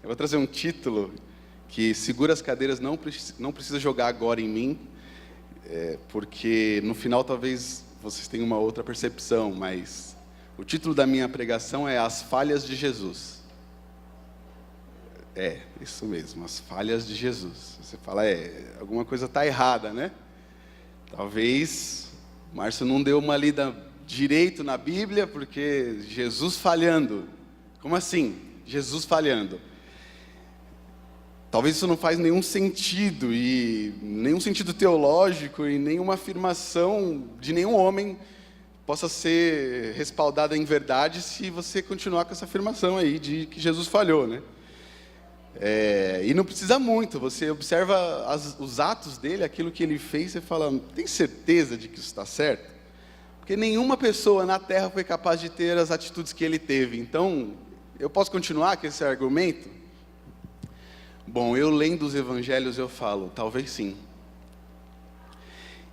Eu vou trazer um título que segura as cadeiras, não precisa jogar agora em mim, porque no final talvez vocês tenham uma outra percepção, mas o título da minha pregação é As Falhas de Jesus. É, isso mesmo, As Falhas de Jesus. Você fala, alguma coisa está errada, né? Talvez o Márcio não deu uma lida direito na Bíblia, porque Jesus falhando. Como assim? Jesus falhando. Talvez isso não faz nenhum sentido, e nenhum sentido teológico, e nenhuma afirmação de nenhum homem possa ser respaldada em verdade se você continuar com essa afirmação aí de que Jesus falhou, né? E não precisa muito, você observa os atos dele, aquilo que ele fez, você fala, tem certeza de que isso está certo? Porque nenhuma pessoa na Terra foi capaz de ter as atitudes que ele teve. Então, eu posso continuar com esse argumento? Bom, eu lendo os evangelhos eu falo, talvez sim.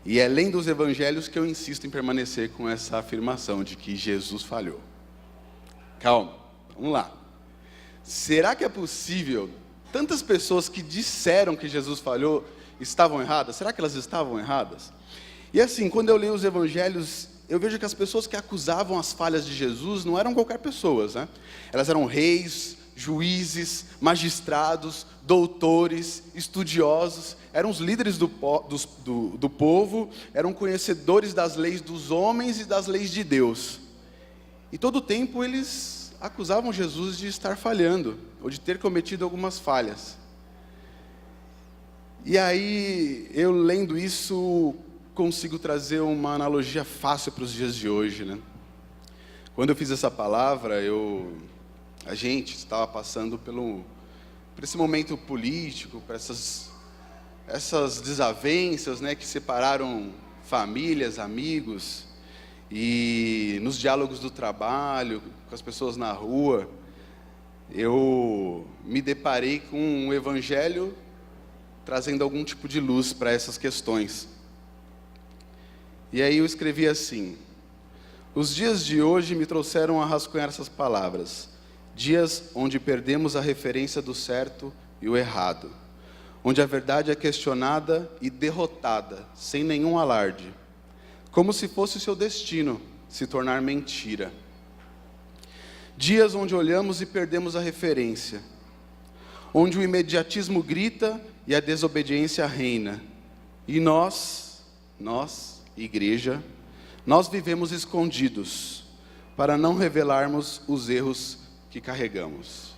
E é lendo os evangelhos que eu insisto em permanecer com essa afirmação de que Jesus falhou. Calma, vamos lá. Será que é possível tantas pessoas que disseram que Jesus falhou estavam erradas? Será que elas estavam erradas? E assim, quando eu leio os evangelhos, eu vejo que as pessoas que acusavam as falhas de Jesus não eram qualquer pessoas, né? Elas eram reis, juízes, magistrados, doutores, estudiosos, eram os líderes do povo, eram conhecedores das leis dos homens e das leis de Deus. E todo o tempo eles acusavam Jesus de estar falhando, ou de ter cometido algumas falhas. E aí, eu lendo isso, consigo trazer uma analogia fácil para os dias de hoje, né? Quando eu fiz essa palavra, a gente estava passando por esse momento político, por essas desavenças, né, que separaram famílias, amigos, e nos diálogos do trabalho, com as pessoas na rua, eu me deparei com um evangelho trazendo algum tipo de luz para essas questões. E aí eu escrevi assim: os dias de hoje me trouxeram a rascunhar essas palavras. Dias onde perdemos a referência do certo e o errado, onde a verdade é questionada e derrotada, sem nenhum alarde, como se fosse o seu destino se tornar mentira. Dias onde olhamos e perdemos a referência, onde o imediatismo grita e a desobediência reina, e nós, igreja, nós vivemos escondidos, para não revelarmos os erros que carregamos.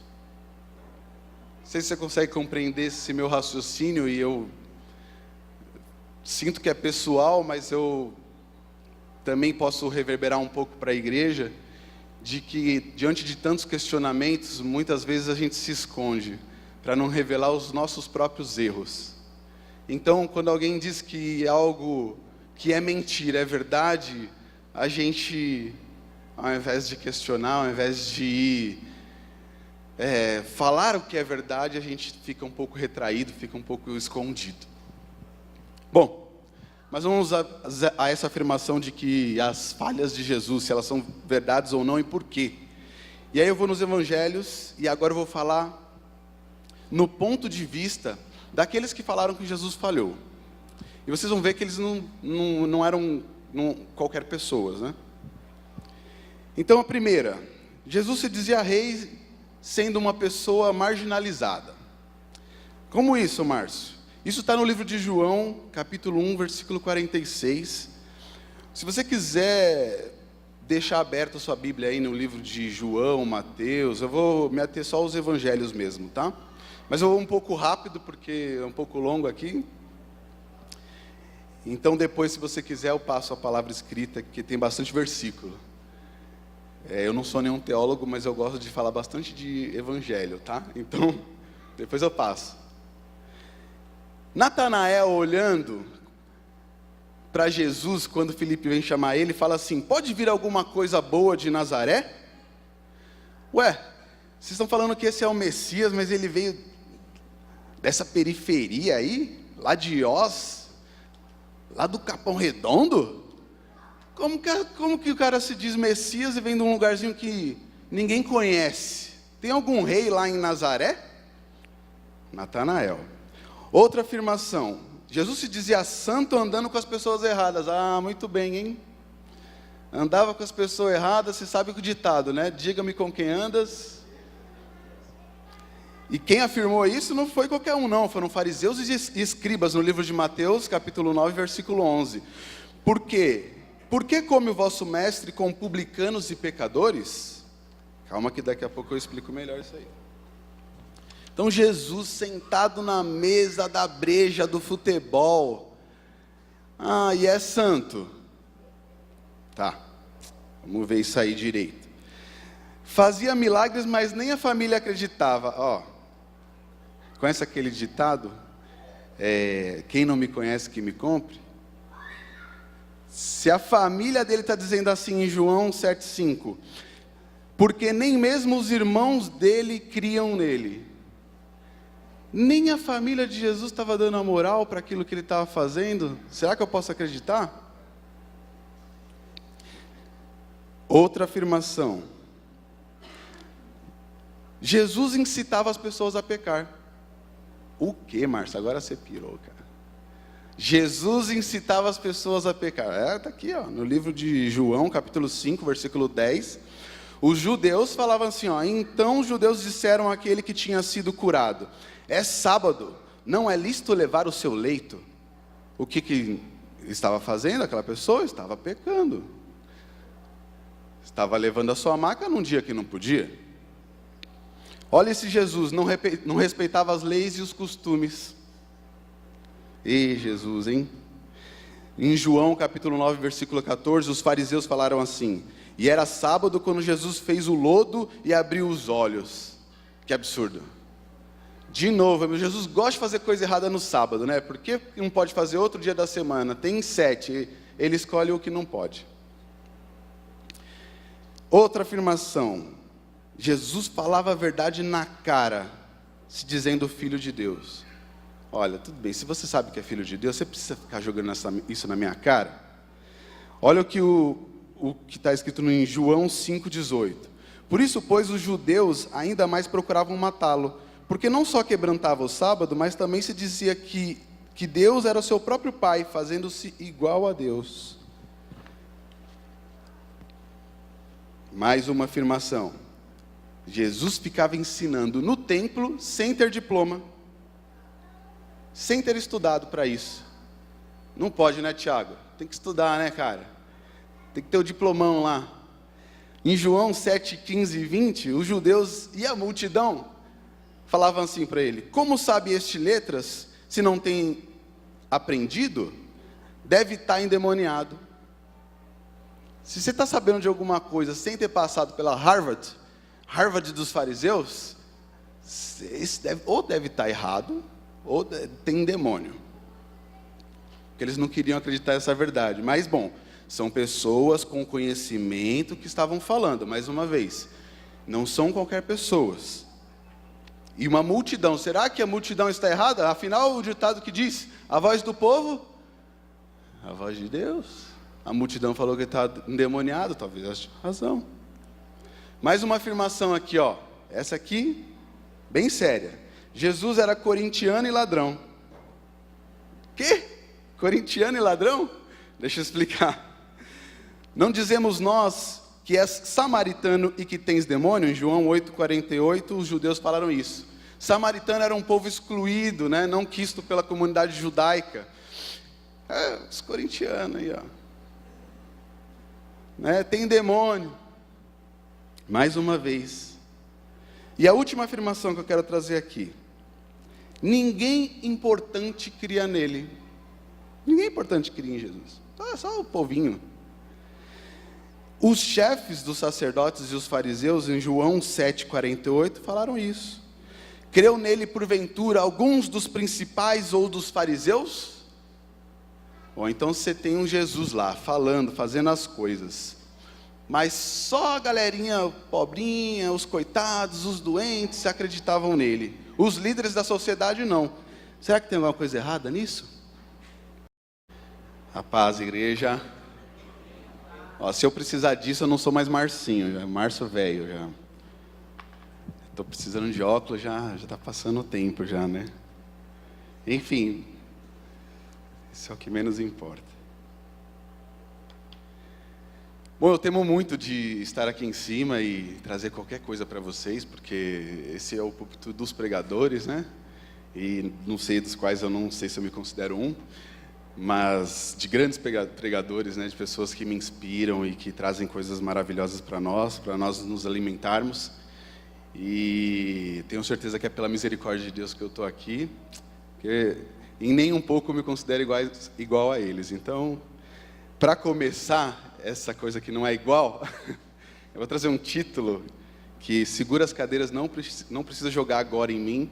Não sei se você consegue compreender esse meu raciocínio, e eu sinto que é pessoal, mas eu também posso reverberar um pouco para a igreja, de que diante de tantos questionamentos, muitas vezes a gente se esconde, para não revelar os nossos próprios erros. Então, quando alguém diz que algo que é mentira é verdade, a gente, ao invés de questionar, ao invés de falar o que é verdade, a gente fica um pouco retraído, fica um pouco escondido. Bom, mas vamos a essa afirmação de que as falhas de Jesus, se elas são verdades ou não e por quê. E aí eu vou nos evangelhos, e agora eu vou falar no ponto de vista daqueles que falaram que Jesus falhou. E vocês vão ver que eles não eram qualquer pessoas, né? Então a primeira, Jesus se dizia rei sendo uma pessoa marginalizada. Como isso, Márcio? Isso está no livro de João, capítulo 1, versículo 46. Se você quiser deixar aberta a sua Bíblia aí no livro de João, Mateus, eu vou me ater só aos evangelhos mesmo, tá? Mas eu vou um pouco rápido, porque é um pouco longo aqui. Então depois, se você quiser, eu passo a palavra escrita, que tem bastante versículo. Eu não sou nenhum teólogo, mas eu gosto de falar bastante de evangelho, tá? Então, depois eu passo. Natanael, olhando para Jesus, quando Filipe vem chamar ele, fala assim: pode vir alguma coisa boa de Nazaré? Ué, vocês estão falando que esse é o Messias, mas ele veio dessa periferia aí, lá de Oz, lá do Capão Redondo? Como que o cara se diz Messias e vem de um lugarzinho que ninguém conhece? Tem algum rei lá em Nazaré? Natanael. Outra afirmação. Jesus se dizia santo andando com as pessoas erradas. Ah, muito bem, hein? Andava com as pessoas erradas, você sabe o ditado, né? Diga-me com quem andas. E quem afirmou isso não foi qualquer um, não. Foram fariseus e escribas, no livro de Mateus, capítulo 9, versículo 11. Por quê? Por que come o vosso mestre com publicanos e pecadores? Calma que daqui a pouco eu explico melhor isso aí. Então Jesus sentado na mesa da breja do futebol. Ah, e é santo. Tá, vamos ver isso aí direito. Fazia milagres, mas nem a família acreditava. Ó, conhece aquele ditado? Quem não me conhece, que me compre. Se a família dele está dizendo assim em João 7,5, porque nem mesmo os irmãos dele criam nele. Nem a família de Jesus estava dando a moral para aquilo que ele estava fazendo. Será que eu posso acreditar? Outra afirmação. Jesus incitava as pessoas a pecar. O que, Márcio? Agora você pirou, cara. Jesus incitava as pessoas a pecar. Está aqui, ó, no livro de João, capítulo 5, versículo 10. Os judeus falavam assim, ó, então os judeus disseram àquele que tinha sido curado, é sábado, não é lícito levar o seu leito. O que estava fazendo aquela pessoa? Estava pecando. Estava levando a sua maca num dia que não podia. Olha esse Jesus, não respeitava as leis e os costumes. Ei, Jesus, hein? Em João capítulo 9, versículo 14, os fariseus falaram assim, e era sábado quando Jesus fez o lodo e abriu os olhos. Que absurdo. De novo, Jesus gosta de fazer coisa errada no sábado, né? Por que não pode fazer outro dia da semana? Tem 7, ele escolhe o que não pode. Outra afirmação, Jesus falava a verdade na cara, se dizendo filho de Deus. Olha, tudo bem, se você sabe que é filho de Deus, você precisa ficar jogando isso na minha cara? Olha o que está escrito em João 5,18. Por isso, pois, os judeus ainda mais procuravam matá-lo, porque não só quebrantava o sábado, mas também se dizia que Deus era o seu próprio Pai, fazendo-se igual a Deus. Mais uma afirmação. Jesus ficava ensinando no templo sem ter diploma, sem ter estudado para isso. Não pode, né, Tiago? Tem que estudar, né, cara? Tem que ter o diplomão lá. Em João 7, 15 e 20, os judeus e a multidão falavam assim para ele, como sabe este letras, se não tem aprendido? Deve estar endemoniado. Se você está sabendo de alguma coisa sem ter passado pela Harvard dos fariseus, ou deve estar errado, ou tem demônio. Porque eles não queriam acreditar nessa verdade. Mas, bom, são pessoas com conhecimento que estavam falando, mais uma vez, não são qualquer pessoas. E uma multidão, será que a multidão está errada? Afinal, o ditado que diz, a voz do povo, a voz de Deus. A multidão falou que está endemoniado, talvez ache razão. Mais uma afirmação aqui, ó. Essa aqui, bem séria. Jesus era corintiano e ladrão. Quê? Corintiano e ladrão? Deixa eu explicar. Não dizemos nós que és samaritano e que tens demônio? Em João 8,48, os judeus falaram isso. Samaritano era um povo excluído, né? Não quisto pela comunidade judaica. Os corintianos aí, ó. Né? Tem demônio. Mais uma vez. E a última afirmação que eu quero trazer aqui. Ninguém importante cria nele. Ninguém importante cria em Jesus. Só o povinho. Os chefes dos sacerdotes e os fariseus, em João 7,48, falaram isso. Creu nele, porventura, alguns dos principais ou dos fariseus? Ou então você tem um Jesus lá, falando, fazendo as coisas. Mas só a galerinha pobrinha, os coitados, os doentes, acreditavam nele. Os líderes da sociedade não. Será que tem alguma coisa errada nisso? Rapaz, igreja... Ó, se eu precisar disso, eu não sou mais Marcinho, já é Márcio velho já. Estou precisando de óculos, já está passando o tempo já, né? Enfim, isso é o que menos importa. Bom, eu temo muito de estar aqui em cima e trazer qualquer coisa para vocês, porque esse é o púlpito dos pregadores, né? E não sei dos quais eu não sei se eu me considero um, mas de grandes pregadores, né? De pessoas que me inspiram e que trazem coisas maravilhosas para nós nos alimentarmos. E tenho certeza que é pela misericórdia de Deus que eu estou aqui, porque em nem um pouco eu me considero igual a eles. Então, para começar essa coisa que não é igual, eu vou trazer um título que segura as cadeiras, não precisa jogar agora em mim,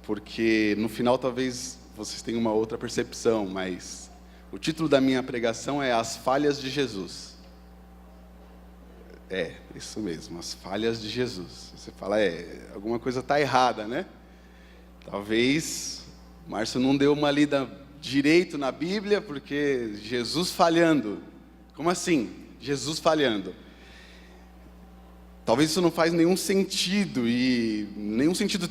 porque no final talvez vocês tenham uma outra percepção, mas o título da minha pregação é As Falhas de Jesus. Isso mesmo, as falhas de Jesus. Você fala, alguma coisa está errada, né? Talvez o Márcio não deu uma lida direito na Bíblia, porque Jesus falhando. Como assim? Jesus falhando. Talvez isso não faz nenhum sentido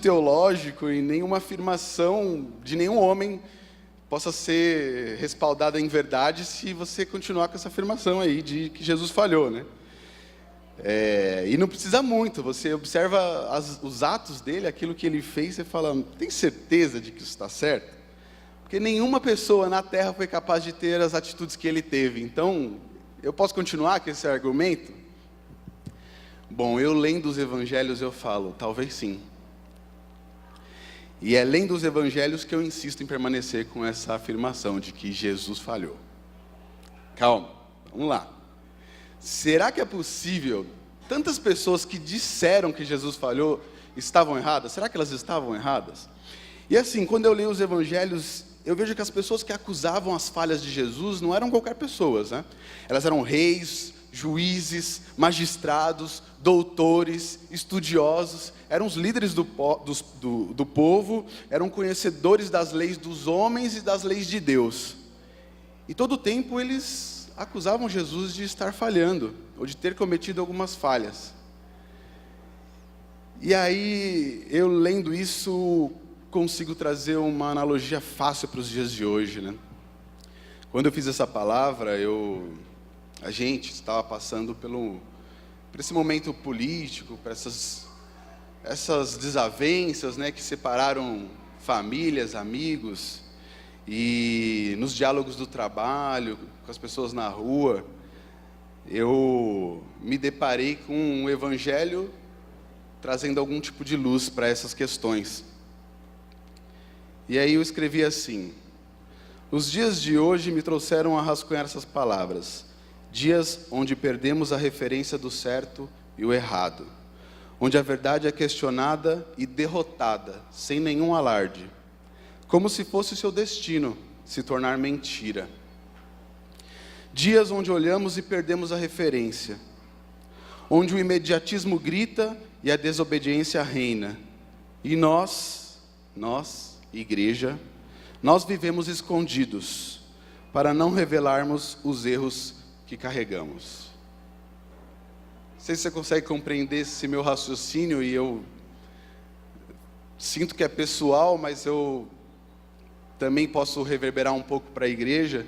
teológico, e nenhuma afirmação de nenhum homem possa ser respaldada em verdade se você continuar com essa afirmação aí de que Jesus falhou, né? E não precisa muito, você observa os atos dele, aquilo que ele fez, você fala, tem certeza de que isso está certo? Porque nenhuma pessoa na Terra foi capaz de ter as atitudes que ele teve. Então, eu posso continuar com esse argumento? Bom, eu lendo os evangelhos eu falo, talvez sim. E é lendo os evangelhos que eu insisto em permanecer com essa afirmação de que Jesus falhou. Calma, vamos lá. Será que é possível tantas pessoas que disseram que Jesus falhou estavam erradas? Será que elas estavam erradas? E assim, quando eu leio os evangelhos, eu vejo que as pessoas que acusavam as falhas de Jesus não eram qualquer pessoas, né? Elas eram reis, juízes, magistrados, doutores, estudiosos, eram os líderes do povo, eram conhecedores das leis dos homens e das leis de Deus. E todo o tempo eles acusavam Jesus de estar falhando, ou de ter cometido algumas falhas. E aí, eu lendo isso, consigo trazer uma analogia fácil para os dias de hoje, né? Quando eu fiz essa palavra, a gente estava passando por esse momento político, por essas desavenças, né, que separaram famílias, amigos, e nos diálogos do trabalho, com as pessoas na rua, eu me deparei com um evangelho trazendo algum tipo de luz para essas questões. E aí eu escrevi assim: os dias de hoje me trouxeram a rascunhar essas palavras, dias onde perdemos a referência do certo e o errado, onde a verdade é questionada e derrotada, sem nenhum alarde, como se fosse o seu destino se tornar mentira. Dias onde olhamos e perdemos a referência, onde o imediatismo grita e a desobediência reina. E nós, igreja, nós vivemos escondidos, para não revelarmos os erros que carregamos. Não sei se você consegue compreender esse meu raciocínio, e eu sinto que é pessoal, mas eu também posso reverberar um pouco para a igreja,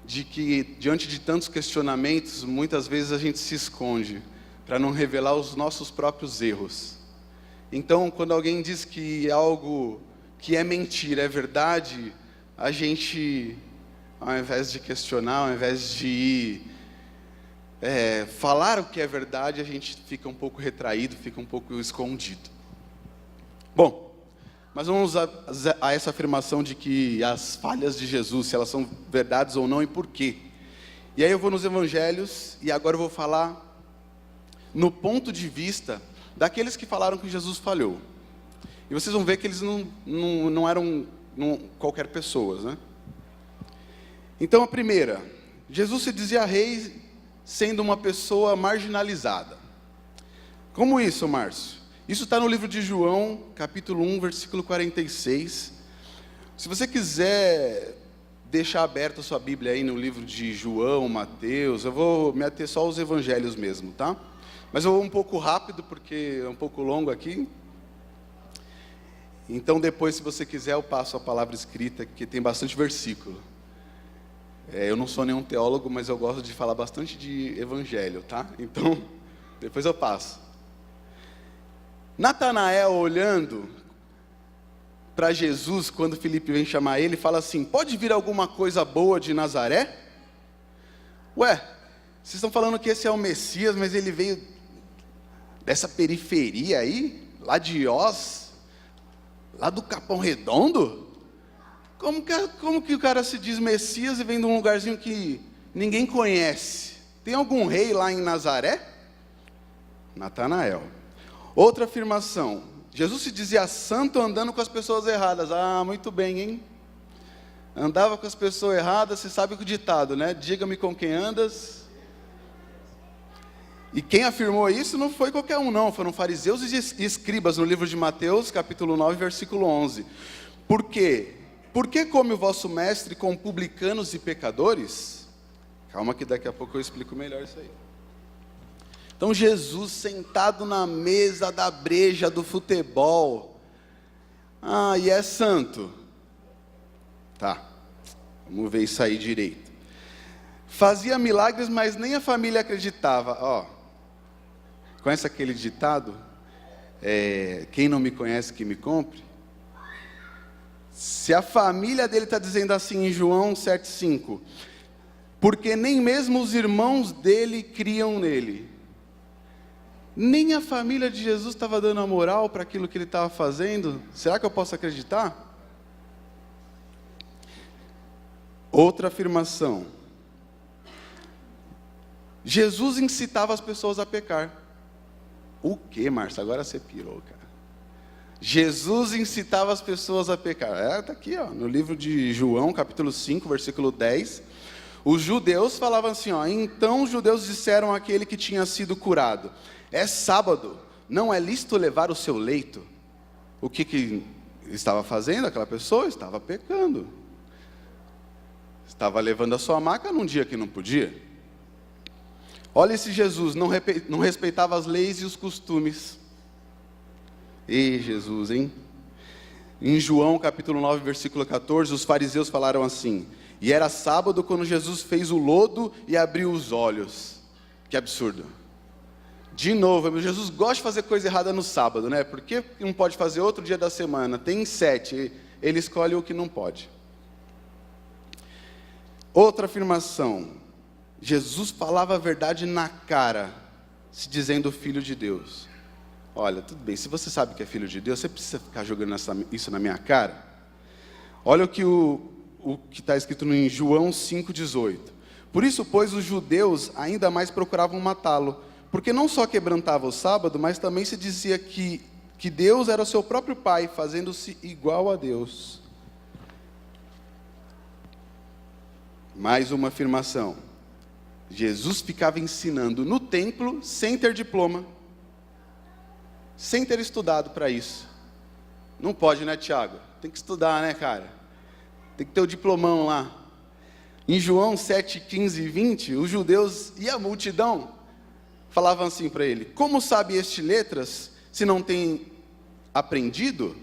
de que diante de tantos questionamentos, muitas vezes a gente se esconde, para não revelar os nossos próprios erros. Então, quando alguém diz que algo que é mentira é verdade, a gente, ao invés de questionar, ao invés de falar o que é verdade, a gente fica um pouco retraído, fica um pouco escondido. Bom, mas vamos a essa afirmação de que as falhas de Jesus, se elas são verdades ou não e por quê. E aí eu vou nos evangelhos, e agora eu vou falar no ponto de vista daqueles que falaram que Jesus falhou. E vocês vão ver que eles não eram qualquer pessoas, né? Então a primeira, Jesus se dizia rei sendo uma pessoa marginalizada. Como isso, Márcio? Isso está no livro de João, capítulo 1, versículo 46. Se você quiser deixar aberta a sua Bíblia aí no livro de João, Mateus, eu vou me ater só aos evangelhos mesmo, tá? Mas eu vou um pouco rápido, porque é um pouco longo aqui. Então depois, se você quiser, eu passo a palavra escrita, que tem bastante versículo. Eu não sou nenhum teólogo, mas eu gosto de falar bastante de evangelho, tá? Então, depois eu passo. Natanael, olhando para Jesus, quando Filipe vem chamar ele, fala assim: pode vir alguma coisa boa de Nazaré? Ué, vocês estão falando que esse é o Messias, mas ele veio dessa periferia aí, lá de Oz, lá do Capão Redondo? Como que o cara se diz Messias e vem de um lugarzinho que ninguém conhece? Tem algum rei lá em Nazaré? Natanael. Outra afirmação: Jesus se dizia santo andando com as pessoas erradas. Ah, muito bem, hein? Andava com as pessoas erradas, você sabe o ditado, né? Diga-me com quem andas. E quem afirmou isso não foi qualquer um, não. Foram fariseus e escribas, no livro de Mateus, capítulo 9, versículo 11. Por quê? Por que come o vosso mestre com publicanos e pecadores? Calma que daqui a pouco eu explico melhor isso aí. Então Jesus sentado na mesa da breja do futebol. Ah, e é santo. Tá, vamos ver isso aí direito. Fazia milagres, mas nem a família acreditava. Ó, conhece aquele ditado? Quem não me conhece, que me compre. Se a família dele está dizendo assim em João 7,5, porque nem mesmo os irmãos dele criam nele. Nem a família de Jesus estava dando a moral para aquilo que ele estava fazendo. Será que eu posso acreditar? Outra afirmação: Jesus incitava as pessoas a pecar. O que, Márcio? Agora você pirou, cara. Jesus incitava as pessoas a pecar. Está aqui, ó, no livro de João, capítulo 5, versículo 10. Os judeus falavam assim, ó: então os judeus disseram àquele que tinha sido curado: é sábado, não é lícito levar o seu leito. O que estava fazendo aquela pessoa? Estava pecando. Estava levando a sua maca num dia que não podia. Olha esse Jesus, não respeitava as leis e os costumes. Ei, Jesus, hein? Em João capítulo 9, versículo 14, os fariseus falaram assim: e era sábado quando Jesus fez o lodo e abriu os olhos. Que absurdo. De novo, Jesus gosta de fazer coisa errada no sábado, né? Por que não pode fazer outro dia da semana? Tem 7, ele escolhe o que não pode. Outra afirmação: Jesus falava a verdade na cara, se dizendo filho de Deus. Olha, tudo bem, se você sabe que é filho de Deus, você precisa ficar jogando isso na minha cara? Olha o que está escrito em João 5,18. Por isso, pois, os judeus ainda mais procuravam matá-lo, porque não só quebrantava o sábado, mas também se dizia que Deus era o seu próprio Pai, fazendo-se igual a Deus. Mais uma afirmação: Jesus ficava ensinando no templo sem ter diploma, sem ter estudado para isso. Não pode, né, Tiago? Tem que estudar, né, cara? Tem que ter o diplomão lá. Em João 7, 15 e 20, os judeus e a multidão falavam assim para ele: como sabe este letras, se não tem aprendido?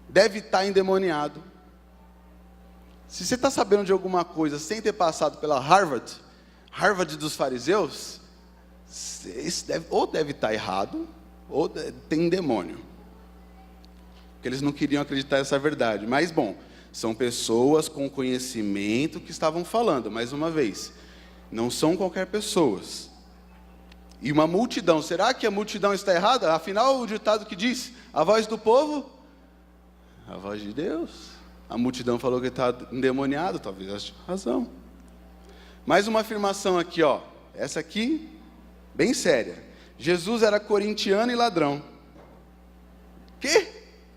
Deve estar endemoniado. Se você está sabendo de alguma coisa sem ter passado pela Harvard dos fariseus, ou deve estar errado, ou tem demônio. Porque eles não queriam acreditar nessa verdade. Mas, bom, são pessoas com conhecimento que estavam falando. Mais uma vez, não são qualquer pessoas. E uma multidão, será que a multidão está errada? Afinal, o ditado que diz: a voz do povo, a voz de Deus. A multidão falou que está endemoniado, talvez ache razão. Mais uma afirmação aqui, ó. Essa aqui, bem séria. Jesus era corintiano e ladrão. Quê?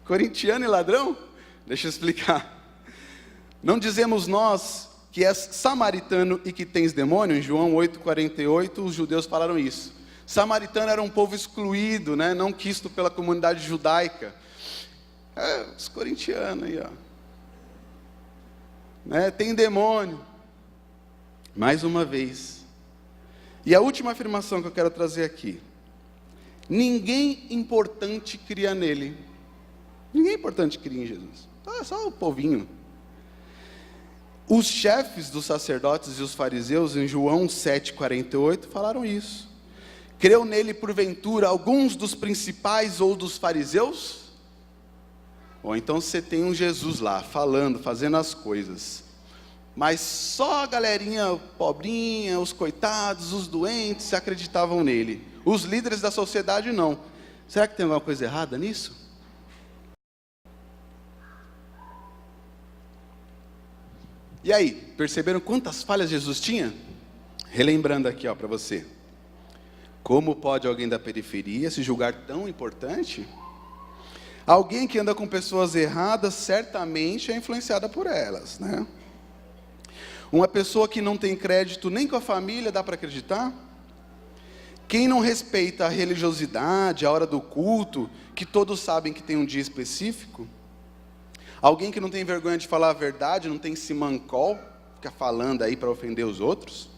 Corintiano e ladrão? Deixa eu explicar. Não dizemos nós que és samaritano e que tens demônio? Em João 8,48, os judeus falaram isso. Samaritano era um povo excluído, né? Não quisto pela comunidade judaica. Os corintianos aí, ó. Tem demônio. Mais uma vez. E a última afirmação que eu quero trazer aqui: Ninguém importante cria nele. Ninguém importante cria em Jesus. É só o povinho. Os chefes dos sacerdotes e os fariseus, em João 7,48, falaram isso. Creu nele, porventura, alguns dos principais ou dos fariseus? Ou então você tem um Jesus lá, falando, fazendo as coisas. Mas só a galerinha pobrinha, os coitados, os doentes, acreditavam nele. Os líderes da sociedade não. Será que tem alguma coisa errada nisso? E aí, perceberam quantas falhas Jesus tinha? Relembrando aqui para você. Como pode alguém da periferia se julgar tão importante? Alguém que anda com pessoas erradas, certamente é influenciada por elas, né? Uma pessoa que não tem crédito nem com a família, dá para acreditar? Quem não respeita a religiosidade, a hora do culto, que todos sabem que tem um dia específico? Alguém que não tem vergonha de falar a verdade, não tem simancol, fica falando aí para ofender os outros?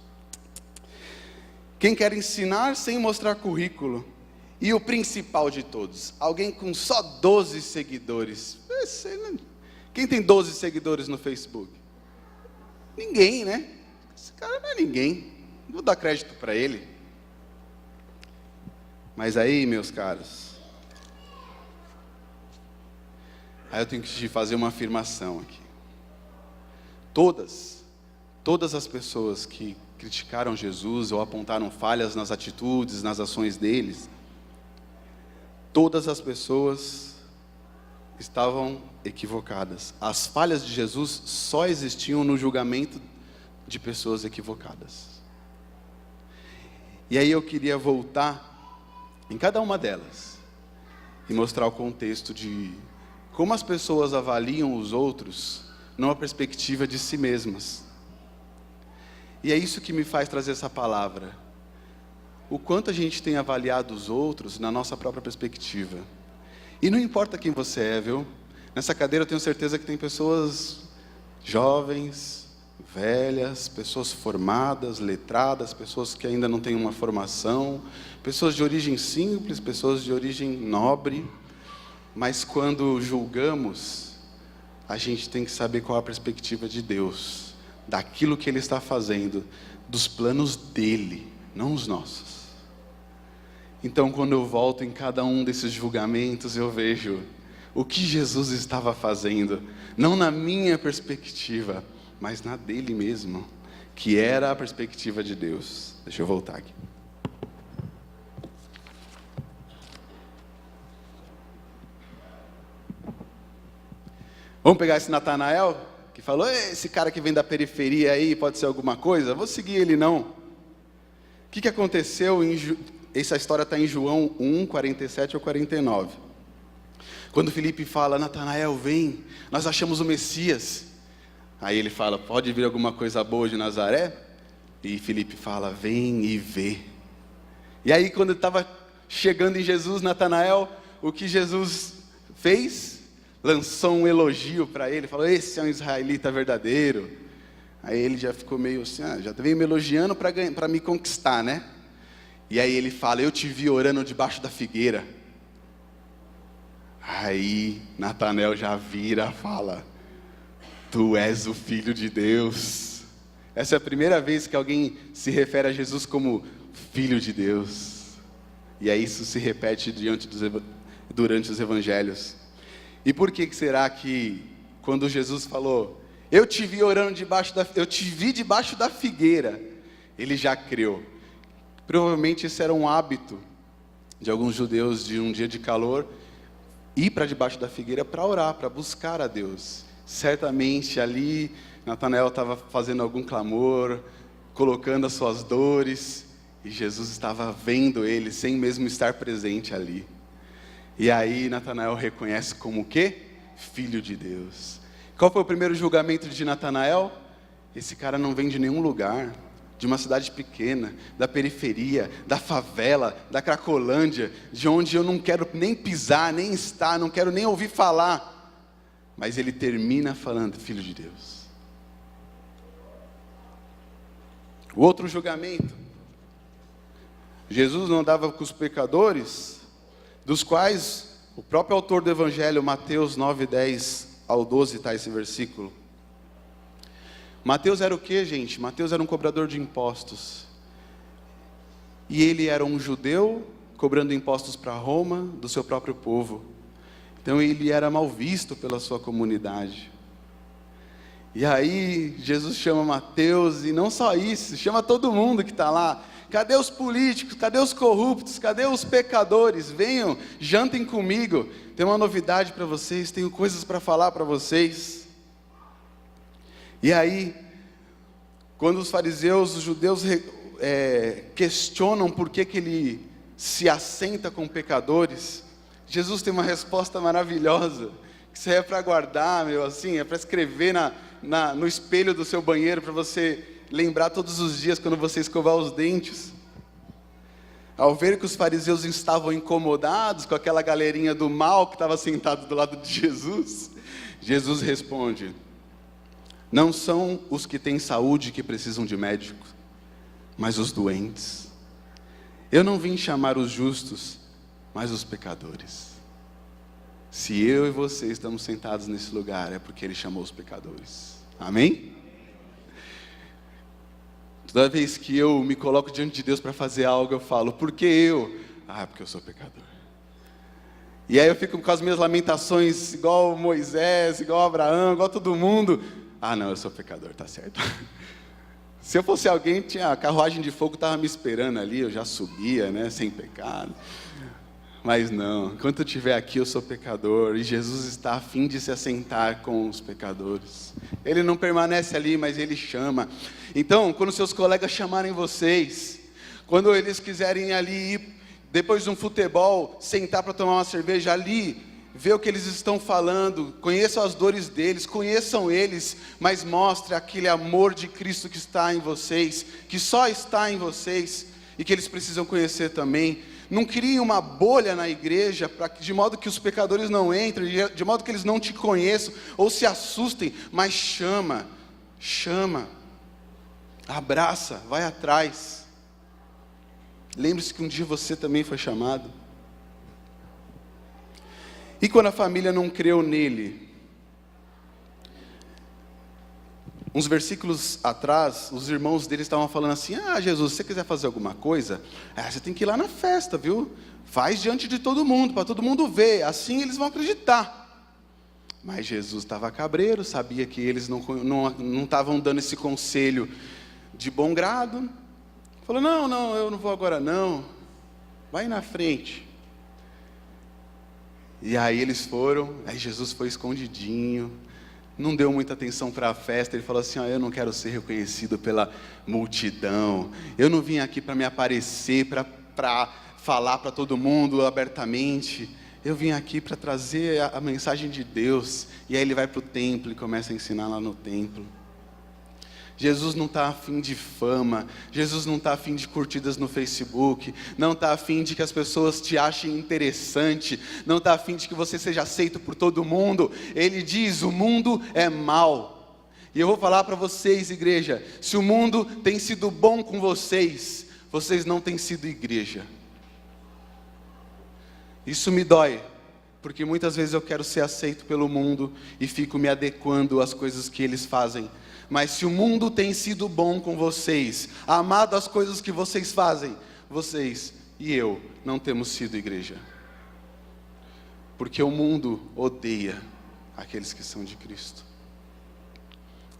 Quem quer ensinar sem mostrar currículo? E o principal de todos, alguém com só 12 seguidores. Quem tem 12 seguidores no Facebook? Ninguém, né? Esse cara não é ninguém. Não vou dar crédito para ele. Mas aí, meus caros, aí eu tenho que te fazer uma afirmação aqui. Todas as pessoas que criticaram Jesus ou apontaram falhas nas atitudes, nas ações deles, todas as pessoas estavam equivocadas. As falhas de Jesus só existiam no julgamento de pessoas equivocadas. E aí eu queria voltar em cada uma delas e mostrar o contexto de como as pessoas avaliam os outros numa perspectiva de si mesmas. E é isso que me faz trazer essa palavra. O quanto a gente tem avaliado os outros na nossa própria perspectiva. E não importa quem você é, viu? Nessa cadeira eu tenho certeza que tem pessoas jovens, velhas, pessoas formadas, letradas, pessoas que ainda não têm uma formação, pessoas de origem simples, pessoas de origem nobre. Mas quando julgamos, a gente tem que saber qual a perspectiva de Deus, daquilo que Ele está fazendo, dos planos dEle, não os nossos. Então, quando eu volto em cada um desses julgamentos, eu vejo o que Jesus estava fazendo, não na minha perspectiva, mas na dele mesmo, que era a perspectiva de Deus. Deixa eu voltar aqui. Vamos pegar esse Natanael, que falou, esse cara que vem da periferia aí, pode ser alguma coisa? Vou seguir ele não. O que aconteceu essa história está em João 1, 47 ou 49. Quando Filipe fala, Natanael, vem, nós achamos o Messias. Aí ele fala, pode vir alguma coisa boa de Nazaré? E Filipe fala, vem e vê. E aí quando estava chegando em Jesus, Natanael, o que Jesus fez? Lançou um elogio para ele, falou, esse é um israelita verdadeiro. Aí ele já ficou meio assim, já veio me elogiando para me conquistar, né? E aí ele fala, eu te vi orando debaixo da figueira. Aí Natanael já vira, fala, tu és o Filho de Deus. Essa é a primeira vez que alguém se refere a Jesus como Filho de Deus. E aí isso se repete durante os evangelhos. E por que será que quando Jesus falou, eu te vi orando eu te vi debaixo da figueira, ele já creu? Provavelmente esse era um hábito de alguns judeus de um dia de calor, ir para debaixo da figueira para orar, para buscar a Deus. Certamente ali Natanael estava fazendo algum clamor, colocando as suas dores, e Jesus estava vendo ele sem mesmo estar presente ali. E aí Natanael reconhece como o quê? Filho de Deus. Qual foi o primeiro julgamento de Natanael? Esse cara não vem de nenhum lugar, de uma cidade pequena, da periferia, da favela, da Cracolândia, de onde eu não quero nem pisar, nem estar, não quero nem ouvir falar. Mas ele termina falando, Filho de Deus. O outro julgamento, Jesus não andava com os pecadores, dos quais o próprio autor do Evangelho, Mateus 9, 10 ao 12, está esse versículo. Mateus era o que, gente? Mateus era um cobrador de impostos. E ele era um judeu cobrando impostos para Roma, do seu próprio povo. Então ele era mal visto pela sua comunidade. E aí Jesus chama Mateus, e não só isso, chama todo mundo que está lá. Cadê os políticos? Cadê os corruptos? Cadê os pecadores? Venham, jantem comigo. Tem uma novidade para vocês, tenho coisas para falar para vocês. E aí, quando os fariseus, os judeus questionam por que ele se assenta com pecadores, Jesus tem uma resposta maravilhosa, que isso é para guardar, assim, é para escrever no espelho do seu banheiro, para você lembrar todos os dias quando você escovar os dentes. Ao ver que os fariseus estavam incomodados com aquela galerinha do mal que estava sentado do lado de Jesus, Jesus responde: não são os que têm saúde que precisam de médico, mas os doentes. Eu não vim chamar os justos, mas os pecadores. Se eu e você estamos sentados nesse lugar, é porque Ele chamou os pecadores. Amém? Toda vez que eu me coloco diante de Deus para fazer algo, eu falo: por que eu? Porque eu sou pecador. E aí eu fico com as minhas lamentações, igual Moisés, igual Abraão, igual todo mundo. Não, eu sou pecador, tá certo. Se eu fosse alguém, tinha a carruagem de fogo, estava me esperando ali, eu já subia, né, sem pecado. Mas não, enquanto eu estiver aqui, eu sou pecador, e Jesus está a fim de se assentar com os pecadores. Ele não permanece ali, mas Ele chama. Então, quando seus colegas chamarem vocês, quando eles quiserem ali ir, depois de um futebol, sentar para tomar uma cerveja ali, ver o que eles estão falando, conheçam as dores deles, conheçam eles, mas mostre aquele amor de Cristo que está em vocês, que só está em vocês, e que eles precisam conhecer também. Não crie uma bolha na igreja, de modo que os pecadores não entrem, de modo que eles não te conheçam, ou se assustem, mas chama, abraça, vai atrás. Lembre-se que um dia você também foi chamado. E quando a família não creu nele? Uns versículos atrás, os irmãos dele estavam falando assim: Jesus, se você quiser fazer alguma coisa, você tem que ir lá na festa, viu? Faz diante de todo mundo, para todo mundo ver, assim eles vão acreditar. Mas Jesus estava cabreiro, sabia que eles não estavam dando esse conselho de bom grado. Falou: não, eu não vou agora não, vai na frente. E aí eles foram, aí Jesus foi escondidinho, não deu muita atenção para a festa. Ele falou assim: eu não quero ser reconhecido pela multidão, eu não vim aqui para me aparecer, para falar para todo mundo abertamente, eu vim aqui para trazer a mensagem de Deus. E aí ele vai para o templo e começa a ensinar lá no templo. Jesus não está afim de fama, Jesus não está afim de curtidas no Facebook, não está afim de que as pessoas te achem interessante, não está afim de que você seja aceito por todo mundo. Ele diz: o mundo é mau. E eu vou falar para vocês, igreja, se o mundo tem sido bom com vocês, vocês não têm sido igreja. Isso me dói, porque muitas vezes eu quero ser aceito pelo mundo e fico me adequando às coisas que eles fazem. Mas se o mundo tem sido bom com vocês, amado as coisas que vocês fazem, vocês e eu não temos sido igreja. Porque o mundo odeia aqueles que são de Cristo.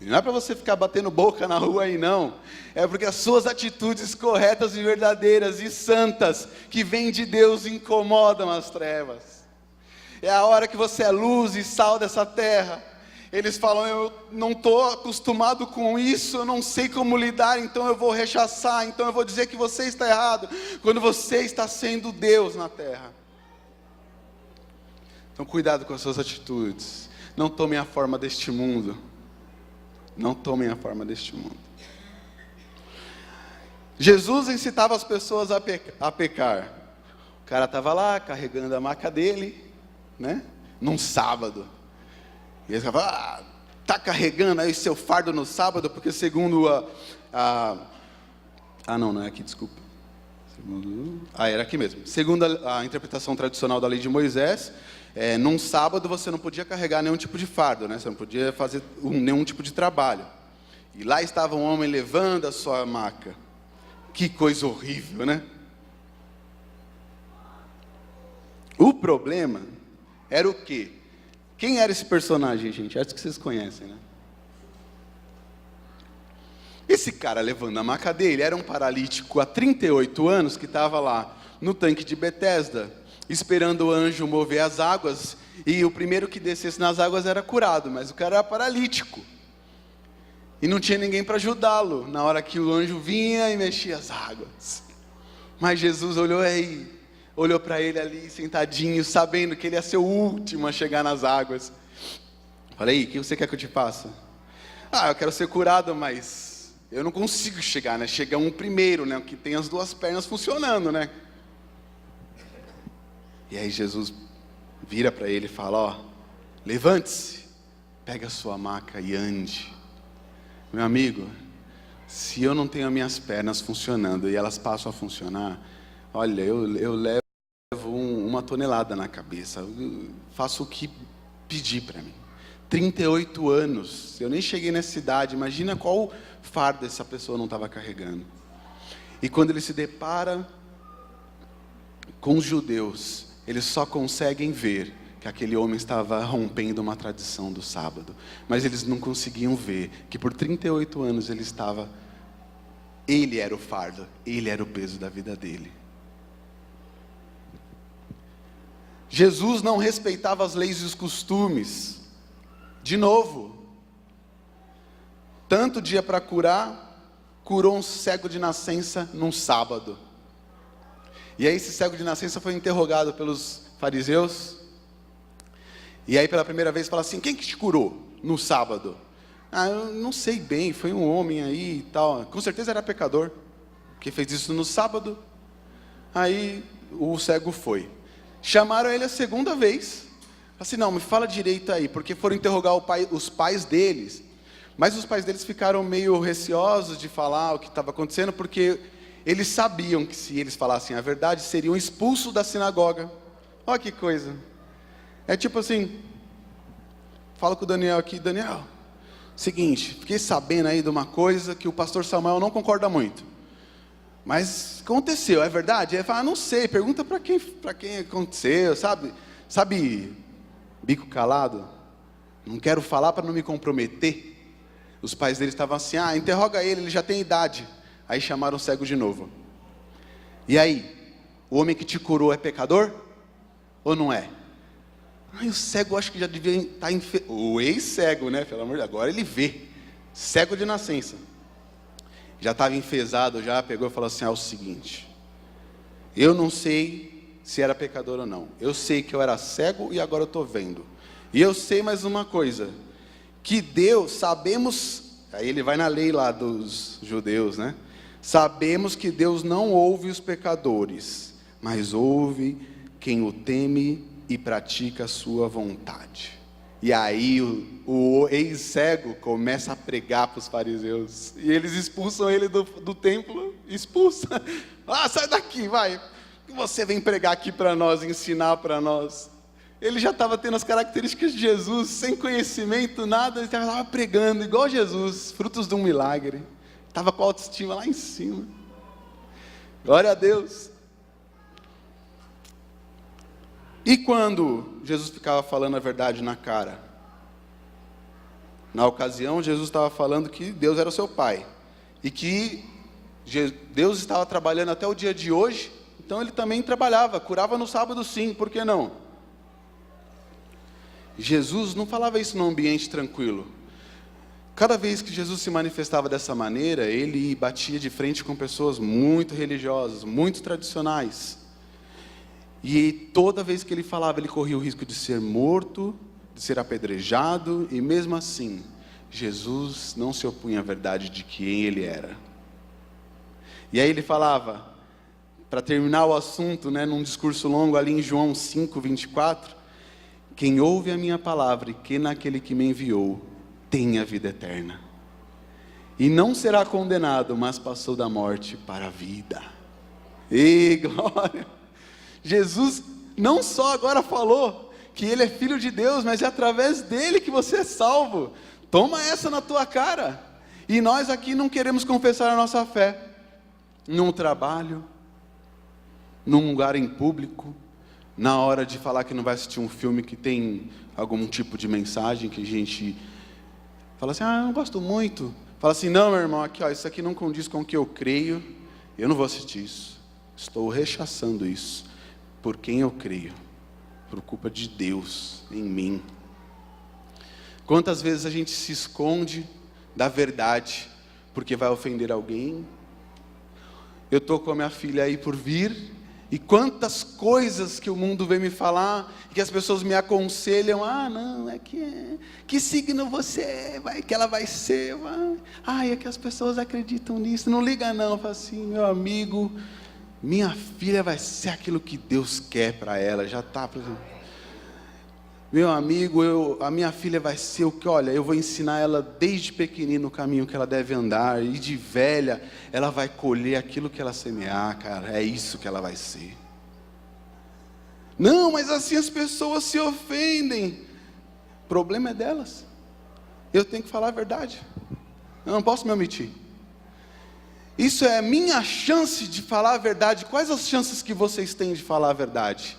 E não é para você ficar batendo boca na rua aí não. É porque as suas atitudes corretas e verdadeiras e santas, que vêm de Deus, incomodam as trevas. É a hora que você é luz e sal dessa terra. Eles falam: eu não estou acostumado com isso, eu não sei como lidar, então eu vou rechaçar, então eu vou dizer que você está errado, quando você está sendo Deus na terra. Então cuidado com as suas atitudes. Não tomem a forma deste mundo. Não tomem a forma deste mundo. Jesus incitava as pessoas a pecar. O cara estava lá carregando a maca dele, né? Num sábado. E eles falavam: está carregando aí seu fardo no sábado, porque segundo não é aqui, desculpa. Era aqui mesmo. Segundo a interpretação tradicional da lei de Moisés, num sábado você não podia carregar nenhum tipo de fardo, né? Você não podia fazer nenhum tipo de trabalho. E lá estava um homem levando a sua maca. Que coisa horrível, né? O problema era o quê? Quem era esse personagem, gente? Acho que vocês conhecem, né? Esse cara levando a maca dele era um paralítico há 38 anos que estava lá no tanque de Betesda, esperando o anjo mover as águas, e o primeiro que descesse nas águas era curado, mas o cara era paralítico. E não tinha ninguém para ajudá-lo na hora que o anjo vinha e mexia as águas. Mas Jesus olhou para ele ali sentadinho, sabendo que ele ia ser o último a chegar nas águas. Falei: o que você quer que eu te faça? Eu quero ser curado, mas eu não consigo chegar, né? Chega um primeiro, né? Que tem as duas pernas funcionando, né? E aí Jesus vira para ele e fala: levante-se, pega a sua maca e ande. Meu amigo, se eu não tenho as minhas pernas funcionando e elas passam a funcionar, olha, eu levo uma tonelada na cabeça, eu faço o que pedir para mim. 38 anos, eu nem cheguei nessa idade, imagina qual fardo essa pessoa não estava carregando. E quando ele se depara com os judeus, eles só conseguem ver que aquele homem estava rompendo uma tradição do sábado, mas eles não conseguiam ver que por 38 anos ele era o fardo, ele era o peso da vida dele. Jesus não respeitava as leis e os costumes. De novo, tanto dia para curar, curou um cego de nascença num sábado. E aí esse cego de nascença foi interrogado pelos fariseus. E aí pela primeira vez fala assim: quem que te curou no sábado? Eu não sei bem, foi um homem aí e tal. Com certeza era pecador, que fez isso no sábado. Aí o cego foi. Chamaram ele a segunda vez. Assim: não, me fala direito aí, porque foram interrogar os pais deles. Mas os pais deles ficaram meio receosos de falar o que estava acontecendo, porque eles sabiam que se eles falassem a verdade, seriam expulsos da sinagoga. Olha que coisa. É tipo assim, fala com o Daniel aqui: Daniel, seguinte, fiquei sabendo aí de uma coisa que o pastor Samuel não concorda muito. Mas aconteceu, é verdade? Ele fala: não sei, pergunta para quem aconteceu, sabe, bico calado, não quero falar para não me comprometer. Os pais dele estavam assim: interroga ele já tem idade. Aí chamaram o cego de novo. E aí, o homem que te curou é pecador? Ou não é? O cego acho que já devia estar o ex-cego, né? Pelo amor de Deus, agora ele vê. Cego de nascença. Já estava enfesado, já pegou e falou assim: o seguinte, eu não sei se era pecador ou não. Eu sei que eu era cego e agora eu estou vendo. E eu sei mais uma coisa, que Deus, sabemos, aí ele vai na lei lá dos judeus, né? Sabemos que Deus não ouve os pecadores, mas ouve quem o teme e pratica a sua vontade. E aí o ex-cego começa a pregar para os fariseus, e eles expulsam ele do templo. Expulsa. Sai daqui, vai, você vem pregar aqui para nós, ensinar para nós. Ele já estava tendo as características de Jesus, sem conhecimento, nada. Ele estava pregando igual Jesus, frutos de um milagre. Estava com a autoestima lá em cima. Glória a Deus. E quando Jesus ficava falando a verdade na cara? Na ocasião, Jesus estava falando que Deus era o seu pai. E que Deus estava trabalhando até o dia de hoje. Então ele também trabalhava, curava no sábado sim, por que não? Jesus não falava isso num ambiente tranquilo. Cada vez que Jesus se manifestava dessa maneira, ele batia de frente com pessoas muito religiosas, muito tradicionais. E toda vez que ele falava, ele corria o risco de ser morto, de ser apedrejado, e mesmo assim, Jesus não se opunha à verdade de quem ele era. E aí ele falava, para terminar o assunto, né, num discurso longo ali em João 5:24, quem ouve a minha palavra e crê naquele que me enviou, tem a vida eterna. E não será condenado, mas passou da morte para a vida. E glória! Jesus não só agora falou que Ele é Filho de Deus, mas é através dEle que você é salvo. Toma essa na tua cara. E nós aqui não queremos confessar a nossa fé num trabalho, num lugar em público, na hora de falar que não vai assistir um filme que tem algum tipo de mensagem que a gente fala assim, eu não gosto muito. Fala assim, não, meu irmão, aqui, isso aqui não condiz com o que eu creio, eu não vou assistir isso. Estou rechaçando isso. Por quem eu creio? Por culpa de Deus em mim. Quantas vezes a gente se esconde da verdade porque vai ofender alguém? Eu estou com a minha filha aí por vir, e quantas coisas que o mundo vem me falar, e que as pessoas me aconselham, não, que signo você é, que ela vai ser, é que as pessoas acreditam nisso, não liga não, fala assim, meu amigo, minha filha vai ser aquilo que Deus quer para ela, já está, meu amigo, a minha filha vai ser o que, olha, eu vou ensinar ela desde pequenino o caminho que ela deve andar, e de velha, ela vai colher aquilo que ela semear, cara, é isso que ela vai ser. Não, mas assim as pessoas se ofendem. O problema é delas. Eu tenho que falar a verdade. Eu não posso me omitir. Isso é a minha chance de falar a verdade. Quais as chances que vocês têm de falar a verdade?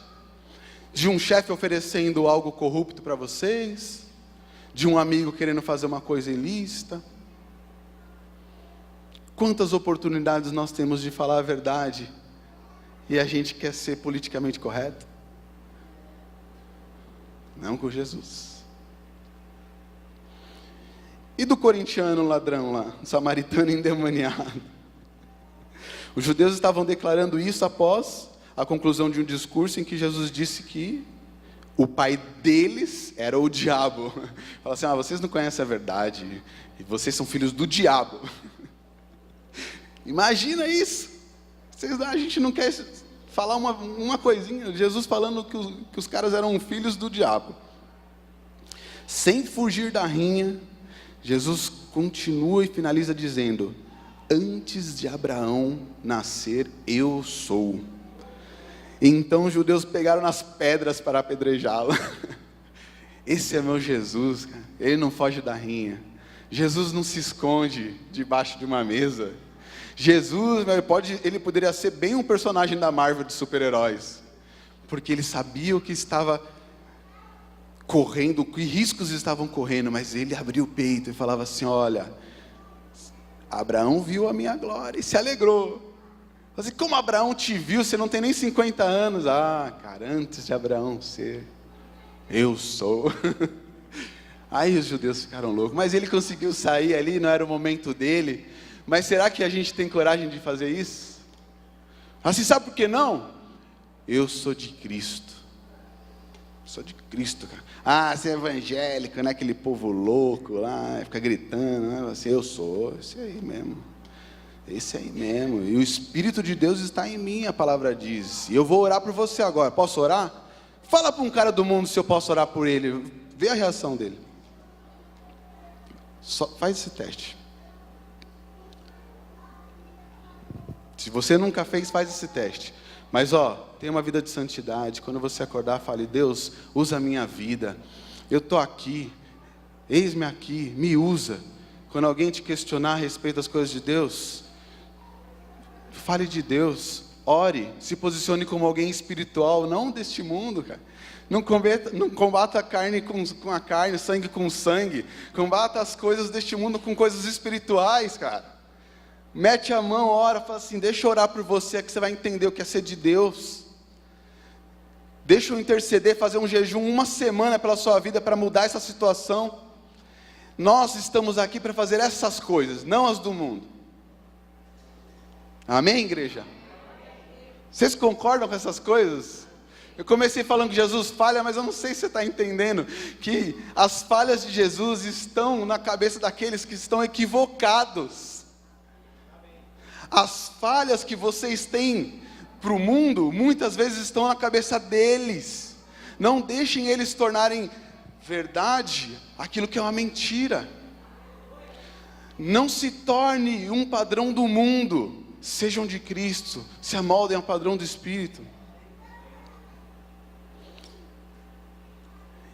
De um chefe oferecendo algo corrupto para vocês? De um amigo querendo fazer uma coisa ilícita? Quantas oportunidades nós temos de falar a verdade e a gente quer ser politicamente correto? Não com Jesus. E do corintiano ladrão lá, samaritano endemoniado? Os judeus estavam declarando isso após a conclusão de um discurso em que Jesus disse que o pai deles era o diabo. Fala assim, vocês não conhecem a verdade, e vocês são filhos do diabo. Imagina isso. A gente não quer falar uma coisinha, Jesus falando que os caras eram filhos do diabo. Sem fugir da rinha, Jesus continua e finaliza dizendo, antes de Abraão nascer, eu sou. Então os judeus pegaram nas pedras para apedrejá-lo. Esse é meu Jesus, cara. Ele não foge da rinha. Jesus não se esconde debaixo de uma mesa. Jesus, ele poderia ser bem um personagem da Marvel de super-heróis, porque ele sabia o que estava correndo, que riscos estavam correndo, mas ele abriu o peito e falava assim, olha, Abraão viu a minha glória e se alegrou. Assim, como Abraão te viu, você não tem nem 50 anos. Cara, antes de Abraão ser, eu sou. Aí os judeus ficaram loucos, mas ele conseguiu sair ali, não era o momento dele. Mas será que a gente tem coragem de fazer isso? Assim, sabe por que não? Eu sou de Cristo. Sou de Cristo, cara. Você é evangélico, né? Aquele povo louco lá, fica gritando, né? Assim, eu sou, esse aí mesmo. Esse aí mesmo, e o Espírito de Deus está em mim, a palavra diz, e eu vou orar por você agora, posso orar? Fala para um cara do mundo se eu posso orar por ele, vê a reação dele, faz esse teste, se você nunca fez, faz esse teste, mas tenha uma vida de santidade, quando você acordar, fale, Deus, usa a minha vida, eu estou aqui, eis-me aqui, me usa. Quando alguém te questionar a respeito das coisas de Deus, fale de Deus, ore, se posicione como alguém espiritual, não deste mundo, cara. Não combata a carne com a carne, sangue com sangue. Combata as coisas deste mundo com coisas espirituais, cara. Mete a mão, ora, fala assim, deixa eu orar por você, que você vai entender o que é ser de Deus. Deixa eu interceder, fazer um jejum 1 semana pela sua vida, para mudar essa situação. Nós estamos aqui para fazer essas coisas, não as do mundo. Amém, igreja? Vocês concordam com essas coisas? Eu comecei falando que Jesus falha, mas eu não sei se você está entendendo que as falhas de Jesus estão na cabeça daqueles que estão equivocados. As falhas que vocês têm para o mundo, muitas vezes estão na cabeça deles. Não deixem eles tornarem verdade aquilo que é uma mentira. Não se torne um padrão do mundo. sejam de Cristo, se amoldem ao padrão do Espírito.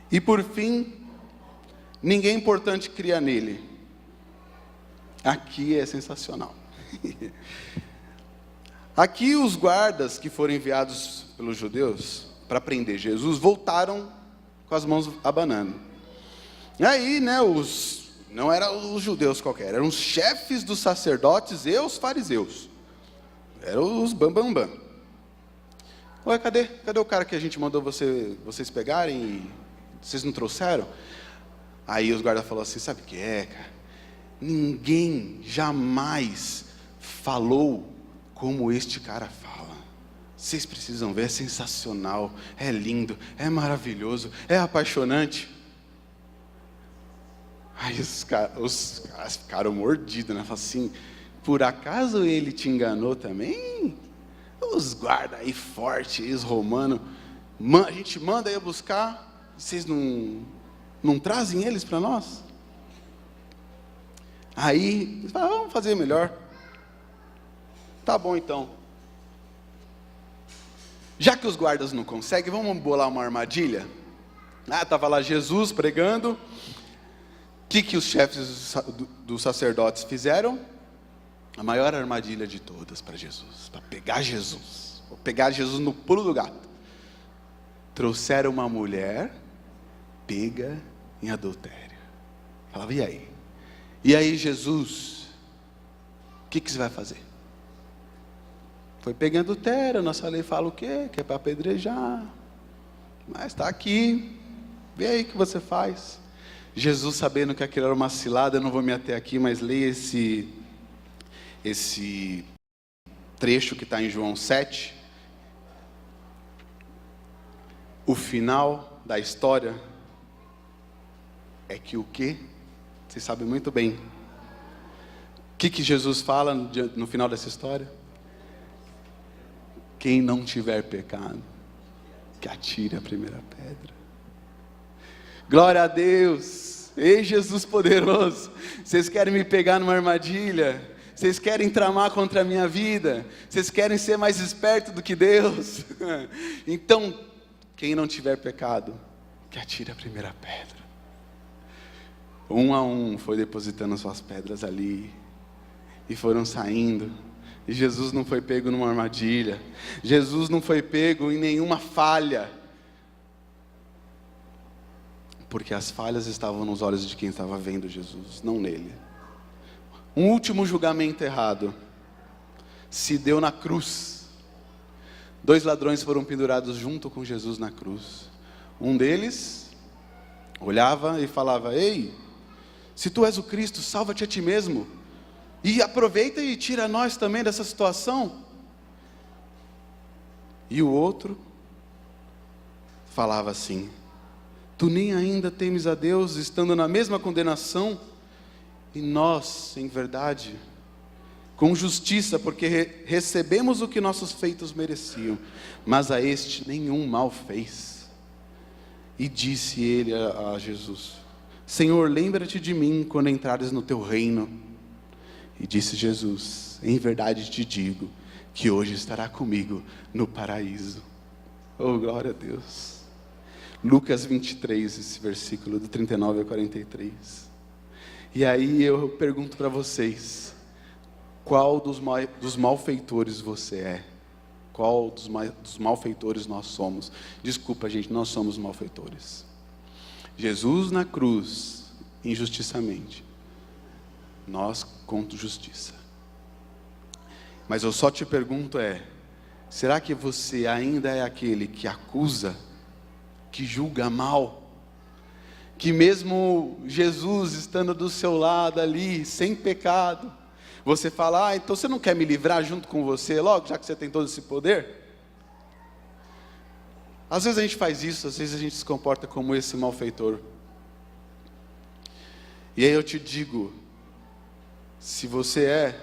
E por fim, ninguém importante cria nele. Aqui é sensacional. Aqui os guardas que foram enviados pelos judeus para prender Jesus voltaram com as mãos abanando. E aí, não eram os judeus qualquer, eram os chefes dos sacerdotes e os fariseus. Eram os bambambam. Ué, cadê o cara que a gente mandou vocês pegarem e vocês não trouxeram? Aí os guardas falaram assim, sabe o que é, cara? Ninguém jamais falou como este cara fala. Vocês precisam ver, é sensacional, é lindo, é maravilhoso, é apaixonante. Aí os caras ficaram mordidos, né? Falaram assim, por acaso ele te enganou também? Os guardas aí fortes, os romanos, a gente manda aí buscar, vocês não trazem eles para nós? Aí, eles falaram, vamos fazer melhor. Tá bom então. Já que os guardas não conseguem, vamos bolar uma armadilha? Estava lá Jesus pregando. O que os chefes dos sacerdotes fizeram? A maior armadilha de todas para Jesus, para pegar Jesus. Vou pegar Jesus no pulo do gato. Trouxeram uma mulher pega em adultério. Falava, e aí? E aí Jesus, o que você vai fazer? Foi pegar em adultério, nossa lei fala o quê? Que é para apedrejar. Mas está aqui, vê aí o que você faz. Jesus, sabendo que aquilo era uma cilada, eu não vou me ater aqui, mas leia esse trecho que está em João 7. O final da história é que o quê? Vocês sabem muito bem. O que Jesus fala no final dessa história? Quem não tiver pecado, que atire a primeira pedra. Glória a Deus. Ei, Jesus poderoso. Vocês querem me pegar numa armadilha? Vocês querem tramar contra a minha vida? Vocês querem ser mais esperto do que Deus? Então, quem não tiver pecado, que atire a primeira pedra. Um a um foi depositando suas pedras ali. E foram saindo. E Jesus não foi pego numa armadilha. Jesus não foi pego em nenhuma falha. Porque as falhas estavam nos olhos de quem estava vendo Jesus, não nele. Um último julgamento errado se deu na cruz. 2 ladrões foram pendurados junto com Jesus na cruz. Um deles olhava e falava, ei, se tu és o Cristo, salva-te a ti mesmo. E aproveita e tira nós também dessa situação. E o outro falava assim, tu nem ainda temes a Deus, estando na mesma condenação, e nós, em verdade, com justiça, porque recebemos o que nossos feitos mereciam, mas a este nenhum mal fez. E disse ele a Jesus, Senhor, lembra-te de mim quando entrares no teu reino. E disse Jesus, em verdade te digo, que hoje estará comigo no paraíso. Oh, glória a Deus. Lucas 23, esse versículo do 39 a 43. E aí eu pergunto para vocês, qual dos malfeitores você é? Qual dos malfeitores nós somos? Desculpa, gente, nós somos malfeitores. Jesus na cruz, injustiçamente. Nós com justiça. Mas eu só te pergunto será que você ainda é aquele que acusa, que julga mal? Que mesmo Jesus estando do seu lado ali, sem pecado, você fala, então você não quer me livrar junto com você logo, já que você tem todo esse poder? Às vezes a gente faz isso, às vezes a gente se comporta como esse malfeitor. E aí eu te digo, se você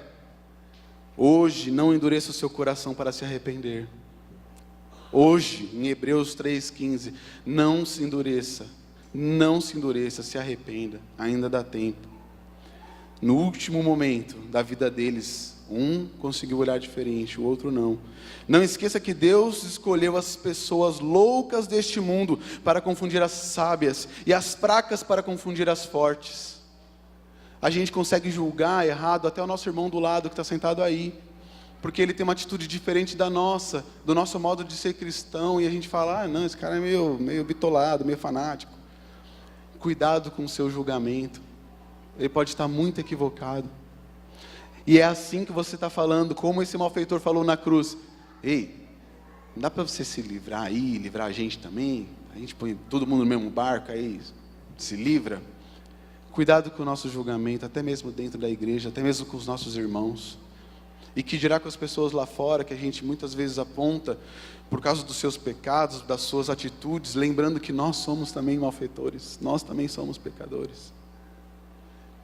hoje não endureça o seu coração para se arrepender. Hoje, em Hebreus 3,15, não se endureça, se arrependa, ainda dá tempo. No último momento da vida deles, Um conseguiu olhar diferente, o outro não. Não esqueça que Deus escolheu as pessoas loucas deste mundo para confundir as sábias e as fracas para confundir as fortes. A gente consegue julgar errado até o nosso irmão do lado que está sentado aí, porque ele tem uma atitude diferente da nossa, do nosso modo de ser cristão, e a gente fala, não, esse cara é meio bitolado, meio fanático. Cuidado com o seu julgamento, ele pode estar muito equivocado. E é assim que você está falando, como esse malfeitor falou na cruz. Ei, não dá para você se livrar aí, livrar a gente também? A gente põe todo mundo no mesmo barco aí, se livra. Cuidado com o nosso julgamento, até mesmo dentro da igreja, até mesmo com os nossos irmãos. E que dirá com as pessoas lá fora, que a gente muitas vezes aponta por causa dos seus pecados, das suas atitudes, lembrando que nós somos também malfeitores, nós também somos pecadores.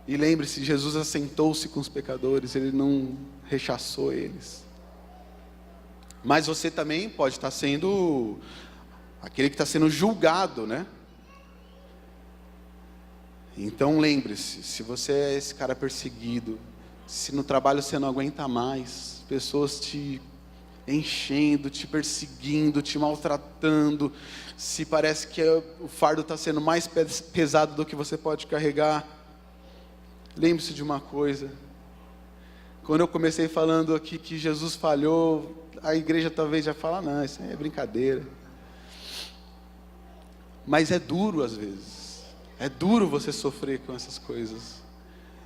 E lembre-se, Jesus assentou-se com os pecadores, Ele não rechaçou eles. Mas você também pode estar sendo aquele que está sendo julgado, né? Então lembre-se, se você é esse cara perseguido, se no trabalho você não aguenta mais, pessoas te enchendo, te perseguindo, te maltratando, se parece que o fardo está sendo mais pesado do que você pode carregar, lembre-se de uma coisa. Quando eu comecei falando aqui que Jesus falhou, a igreja talvez já fala, não, isso aí é brincadeira. Mas é duro às vezes, é duro você sofrer com essas coisas.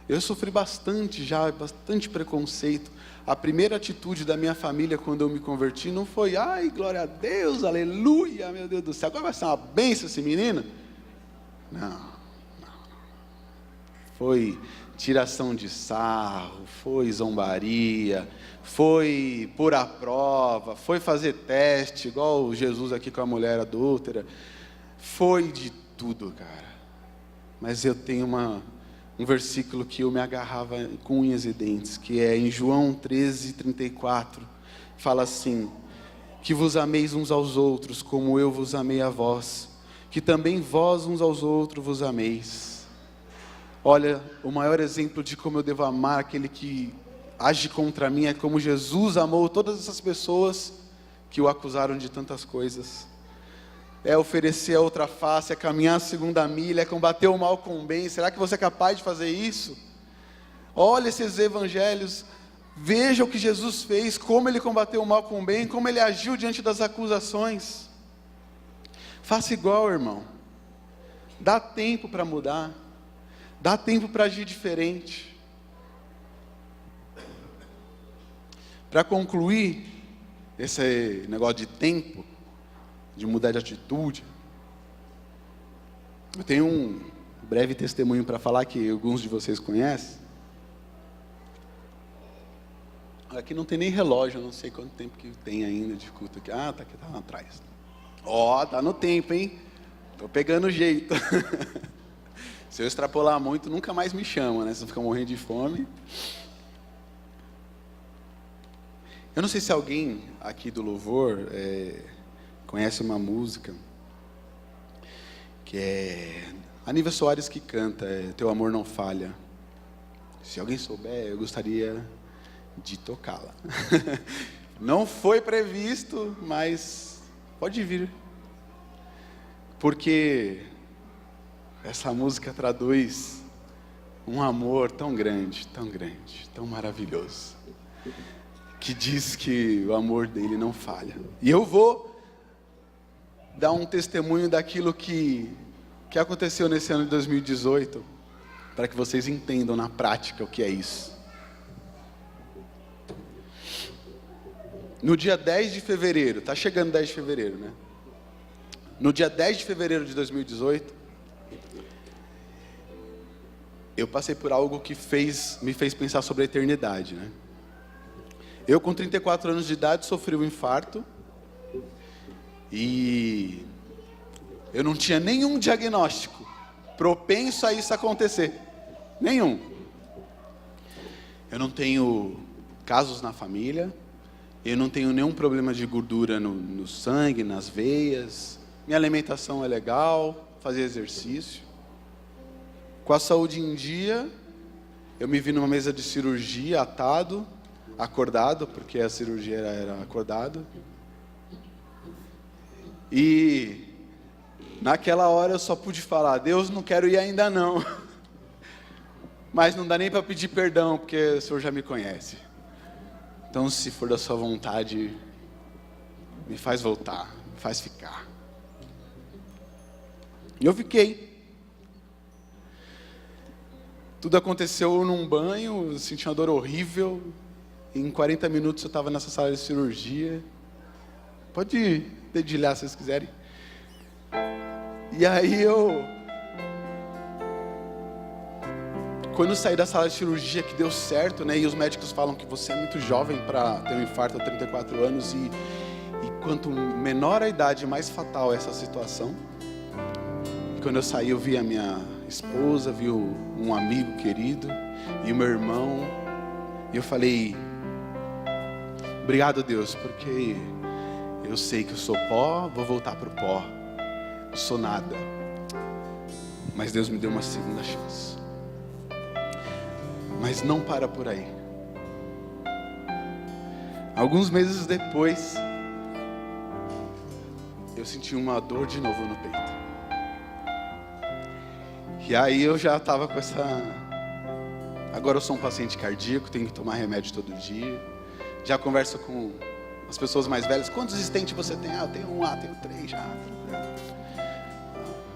Eu sofri bastante preconceito. A primeira atitude da minha família quando eu me converti não foi, ai, glória a Deus, aleluia, meu Deus do céu, agora vai ser uma bênção esse menino. Não. Foi tiração de sarro, foi zombaria, foi pôr à prova, foi fazer teste, igual Jesus aqui com a mulher adúltera. Foi de tudo, cara. Mas eu tenho um versículo que eu me agarrava com unhas e dentes, que é em João 13:34, fala assim, que vos ameis uns aos outros, como eu vos amei a vós, que também vós uns aos outros vos ameis. Olha, o maior exemplo de como eu devo amar aquele que age contra mim é como Jesus amou todas essas pessoas que o acusaram de tantas coisas. É oferecer a outra face, é caminhar a segunda milha, é combater o mal com o bem. Será que você é capaz de fazer isso? Olha esses evangelhos, veja o que Jesus fez, como Ele combateu o mal com o bem, como Ele agiu diante das acusações. Faça igual, irmão. Dá tempo para mudar, dá tempo para agir diferente. Para concluir esse negócio de tempo, de mudar de atitude, eu tenho um breve testemunho para falar que alguns de vocês conhecem. Aqui não tem nem relógio, eu não sei quanto tempo que tem ainda de culto aqui. Ah, tá aqui, tá lá atrás. Ó, tá no tempo, hein? Tô pegando o jeito. Se eu extrapolar muito, nunca mais me chama, né? Vocês ficam morrendo de fome. Eu não sei se alguém aqui do louvor conhece uma música que é a Nívia Soares que canta, Teu Amor Não Falha. Se alguém souber, eu gostaria de tocá-la. Não foi previsto, mas pode vir. Porque essa música traduz um amor tão grande, tão maravilhoso, que diz que o amor dele não falha. E eu vou dar um testemunho daquilo que aconteceu nesse ano de 2018, para que vocês entendam na prática o que é isso. No dia 10 de fevereiro, está chegando 10 de fevereiro, né? No dia 10 de fevereiro de 2018, eu passei por algo que me fez pensar sobre a eternidade, né? Eu, com 34 anos de idade, sofri um infarto. E eu não tinha nenhum diagnóstico propenso a isso acontecer. Nenhum. Eu não tenho casos na família. Eu não tenho nenhum problema de gordura no sangue, nas veias. Minha alimentação é legal, fazia exercício. Com a saúde em dia, eu me vi numa mesa de cirurgia, atado, acordado, porque a cirurgia era acordado. E naquela hora eu só pude falar: Deus, não quero ir ainda não. Mas não dá nem para pedir perdão, porque o Senhor já me conhece. Então, se for da sua vontade, me faz voltar, me faz ficar. E eu fiquei. Tudo aconteceu num banho, eu senti uma dor horrível. Em 40 minutos eu estava nessa sala de cirurgia. Pode dedilhar se vocês quiserem. E aí quando eu saí da sala de cirurgia, que deu certo, né? E os médicos falam que você é muito jovem para ter um infarto aos 34 anos. E quanto menor a idade, mais fatal é essa situação. E quando eu saí, eu vi a minha esposa, vi um amigo querido e o meu irmão. E eu falei: obrigado, Deus, porque eu sei que eu sou pó, vou voltar para o pó. Eu sou nada. Mas Deus me deu uma segunda chance. Mas não para por aí. Alguns meses depois, eu senti uma dor de novo no peito. E aí eu já estava com essa... Agora eu sou um paciente cardíaco, tenho que tomar remédio todo dia. Já converso com as pessoas mais velhas: quantos stents você tem? Eu tenho 1, tenho 3 já.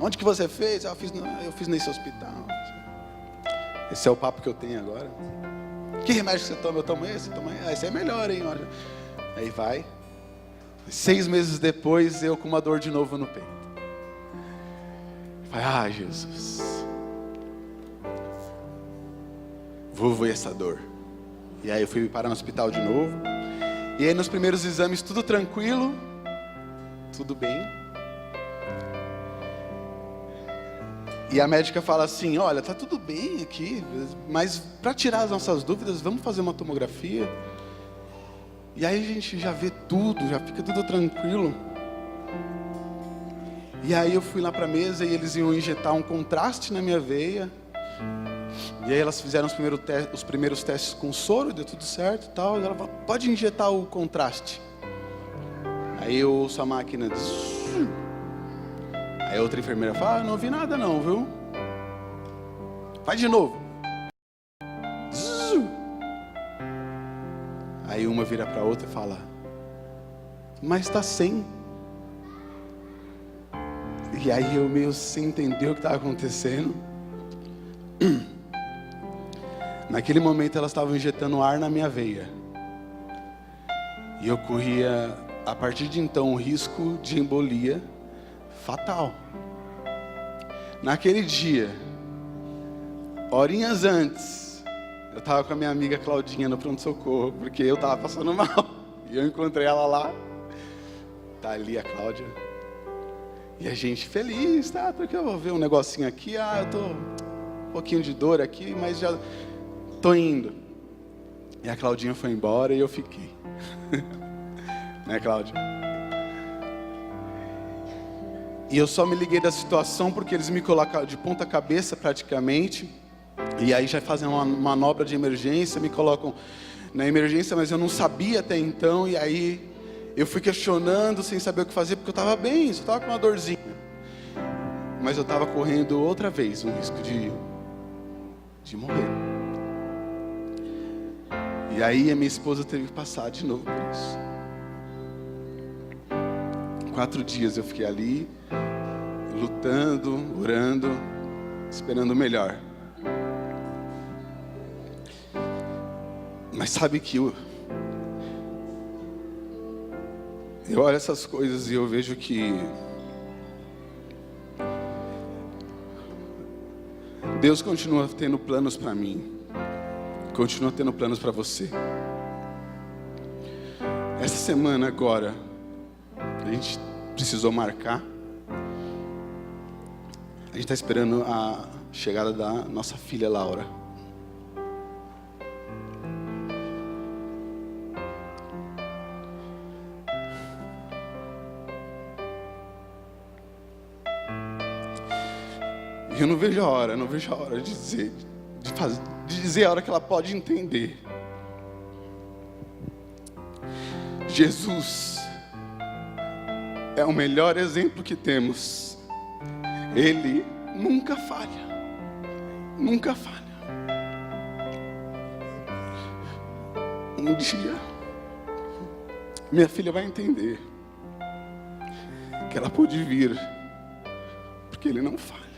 Onde que você fez? Eu fiz nesse hospital. Esse é o papo que eu tenho agora. Que remédio você toma? Eu tomo esse, esse é melhor, hein? Olha. Aí vai. 6 meses depois, eu com uma dor de novo no peito. Falei: Jesus, vou ver essa dor. E aí eu fui parar no hospital de novo. E aí nos primeiros exames, tudo tranquilo, tudo bem. E a médica fala assim: olha, tá tudo bem aqui, mas para tirar as nossas dúvidas, vamos fazer uma tomografia. E aí a gente já vê tudo, já fica tudo tranquilo. E aí eu fui lá para a mesa e eles iam injetar um contraste na minha veia. E aí elas fizeram os primeiros testes com soro, deu tudo certo e tal. E ela falou: pode injetar o contraste. Aí eu ouço a máquina diz... Aí a outra enfermeira fala: não vi nada não, viu? Faz de novo. Aí uma vira para a outra e fala: mas está sem. E aí eu meio sem entender o que estava acontecendo. Naquele momento elas estavam injetando ar na minha veia. E eu corria, a partir de então, um risco de embolia fatal. Naquele dia, horinhas antes, eu estava com a minha amiga Claudinha no pronto-socorro, porque eu estava passando mal. E eu encontrei ela lá. Tá ali a Cláudia. E a gente feliz, tá? Porque eu vou ver um negocinho aqui. Eu tô um pouquinho de dor aqui, mas já tô indo. E a Claudinha foi embora e eu fiquei. Né, Cláudia? E eu só me liguei da situação porque eles me colocaram de ponta cabeça praticamente. E aí já fazem uma manobra de emergência, me colocam na emergência, mas eu não sabia até então. E aí eu fui questionando sem saber o que fazer, porque eu estava bem, só estava com uma dorzinha. Mas eu estava correndo outra vez um risco de morrer. E aí a minha esposa teve que passar de novo por isso. 4 dias eu fiquei ali, lutando, orando, esperando o melhor. Mas sabe que eu olho essas coisas e eu vejo que Deus continua tendo planos para mim, continua tendo planos para você. Essa semana agora, a gente precisou marcar. A gente está esperando a chegada da nossa filha Laura. E eu não vejo a hora de dizer a hora que ela pode entender Jesus é o melhor exemplo que temos. Ele nunca falha. Nunca falha. Um dia, minha filha vai entender que ela pôde vir, porque Ele não falha.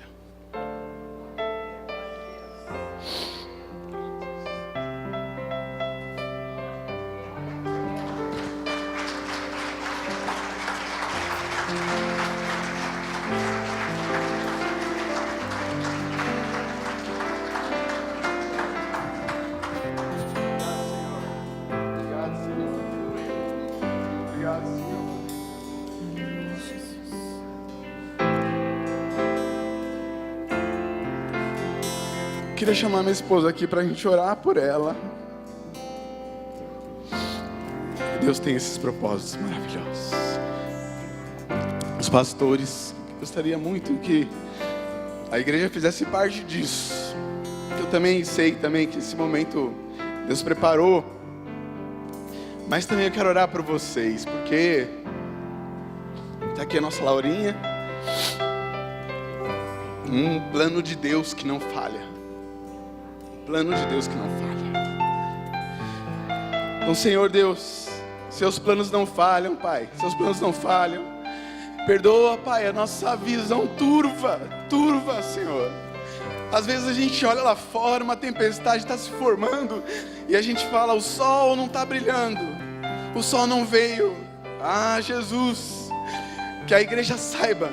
Queria chamar minha esposa aqui para a gente orar por ela. Deus tem esses propósitos maravilhosos. Os pastores, gostaria muito que a igreja fizesse parte disso. Eu também sei também que esse momento Deus preparou. Mas também eu quero orar por vocês, porque está aqui a nossa Laurinha. Um plano de Deus que não falha. Plano de Deus que não falha. Então, Senhor Deus, seus planos não falham, Pai. Seus planos não falham. Perdoa, Pai, a nossa visão turva, Senhor. Às vezes a gente olha lá fora, uma tempestade está se formando, e a gente fala, o sol não está brilhando, o sol não veio. Ah, Jesus, que a igreja saiba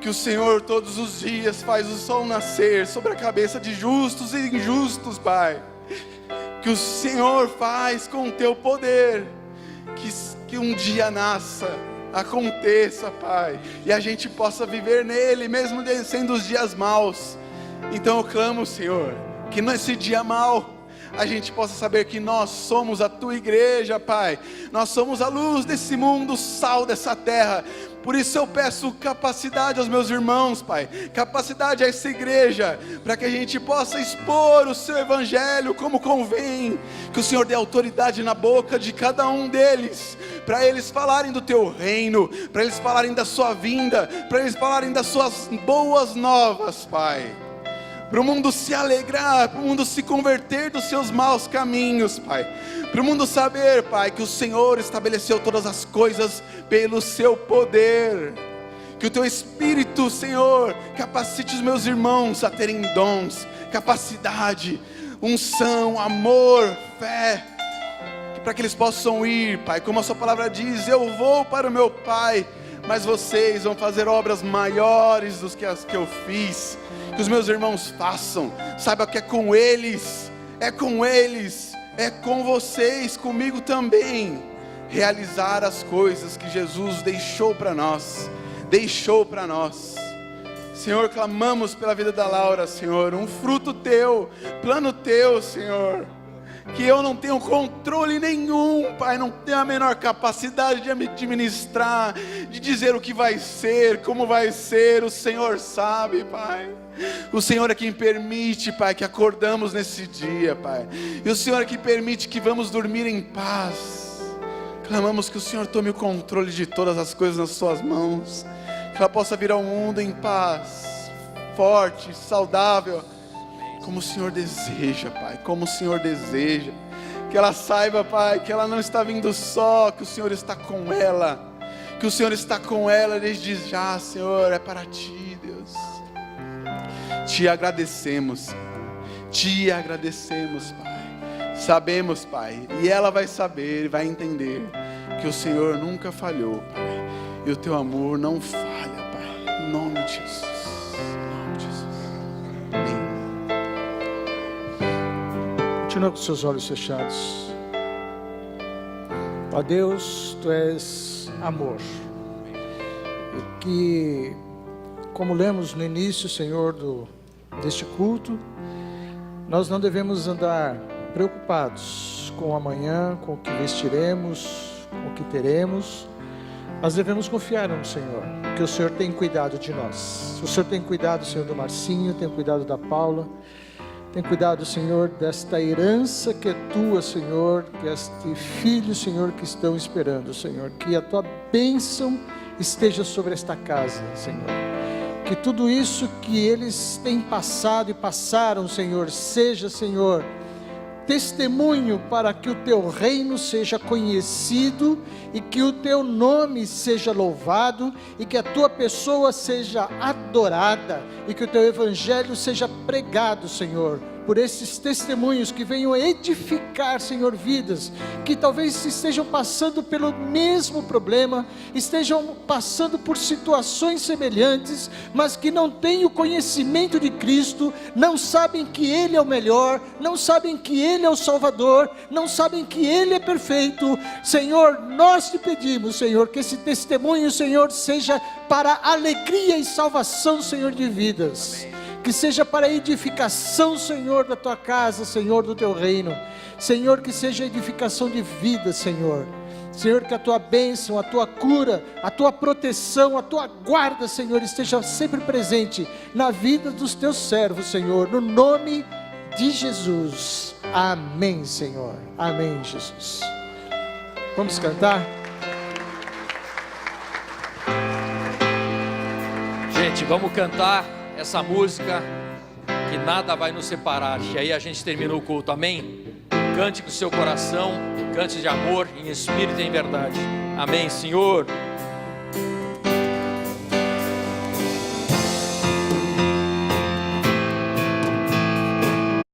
que o Senhor todos os dias faz o sol nascer sobre a cabeça de justos e injustos, Pai. Que o Senhor faz com o teu poder, que um dia nasça, aconteça, Pai, e a gente possa viver nele, mesmo sendo os dias maus. Então eu clamo, Senhor, que nesse dia mau, a gente possa saber que nós somos a tua igreja, Pai. Nós somos a luz desse mundo, o sal dessa terra. Por isso eu peço capacidade aos meus irmãos, Pai. Capacidade a essa igreja, para que a gente possa expor o seu evangelho como convém. Que o Senhor dê autoridade na boca de cada um deles, para eles falarem do teu reino, para eles falarem da sua vinda, para eles falarem das suas boas novas, Pai. Para o mundo se alegrar, para o mundo se converter dos seus maus caminhos, Pai. Para o mundo saber, Pai, que o Senhor estabeleceu todas as coisas pelo seu poder. Que o teu Espírito, Senhor, capacite os meus irmãos a terem dons, capacidade, unção, amor, fé, para que eles possam ir, Pai, como a sua palavra diz, eu vou para o meu Pai, mas vocês vão fazer obras maiores do que as que eu fiz. Que os meus irmãos façam, saiba que é com eles, é com vocês, comigo também, realizar as coisas que Jesus deixou para nós. Senhor, clamamos pela vida da Laura, Senhor, um fruto teu, plano teu, Senhor, que eu não tenho controle nenhum, Pai, não tenho a menor capacidade de administrar, de dizer o que vai ser, como vai ser, o Senhor sabe, Pai. O Senhor é quem permite, Pai, que acordamos nesse dia, Pai, e o Senhor é quem permite que vamos dormir em paz. Clamamos que o Senhor tome o controle de todas as coisas nas suas mãos, que ela possa vir ao mundo em paz, forte, saudável, como o Senhor deseja, Pai, como o Senhor deseja. Que ela saiba, Pai, que ela não está vindo só, que o Senhor está com ela, que o Senhor está com ela desde já, Senhor, é para Ti, Deus. Te agradecemos, Pai. Sabemos, Pai, e ela vai saber, vai entender que o Senhor nunca falhou, Pai, e o Teu amor não falha, Pai, em nome de Jesus. Continua com seus olhos fechados. Ó Deus, Tu és amor. E que, como lemos no início, Senhor, deste culto, nós não devemos andar preocupados com o amanhã, com o que vestiremos, com o que teremos. Nós devemos confiar no Senhor, porque o Senhor tem cuidado de nós. O Senhor tem cuidado, Senhor, do Marcinho, tem cuidado da Paula, Tem cuidado, Senhor, desta herança que é tua, Senhor, que este filho, Senhor, que estão esperando, Senhor. Que a tua bênção esteja sobre esta casa, Senhor. Que tudo isso que eles têm passado e passaram, Senhor, seja, Senhor, testemunho para que o teu reino seja conhecido e que o teu nome seja louvado e que a tua pessoa seja adorada e que o teu evangelho seja pregado, Senhor, por esses testemunhos que venham edificar, Senhor, vidas que talvez estejam passando pelo mesmo problema, estejam passando por situações semelhantes, mas que não têm o conhecimento de Cristo, não sabem que Ele é o melhor, não sabem que Ele é o Salvador, não sabem que Ele é perfeito. Senhor, nós te pedimos, Senhor, que esse testemunho, Senhor, seja para alegria e salvação, Senhor, de vidas. Amém. Que seja para a edificação, Senhor, da tua casa, Senhor, do teu reino. Senhor, que seja edificação de vida, Senhor. Senhor, que a tua bênção, a tua cura, a tua proteção, a tua guarda, Senhor, esteja sempre presente na vida dos teus servos, Senhor, no nome de Jesus. Amém, Senhor. Amém, Jesus. Vamos cantar? Gente, vamos cantar essa música, que nada vai nos separar, e aí a gente termina o culto, amém? Cante com o seu coração, cante de amor, em espírito e em verdade, amém, Senhor.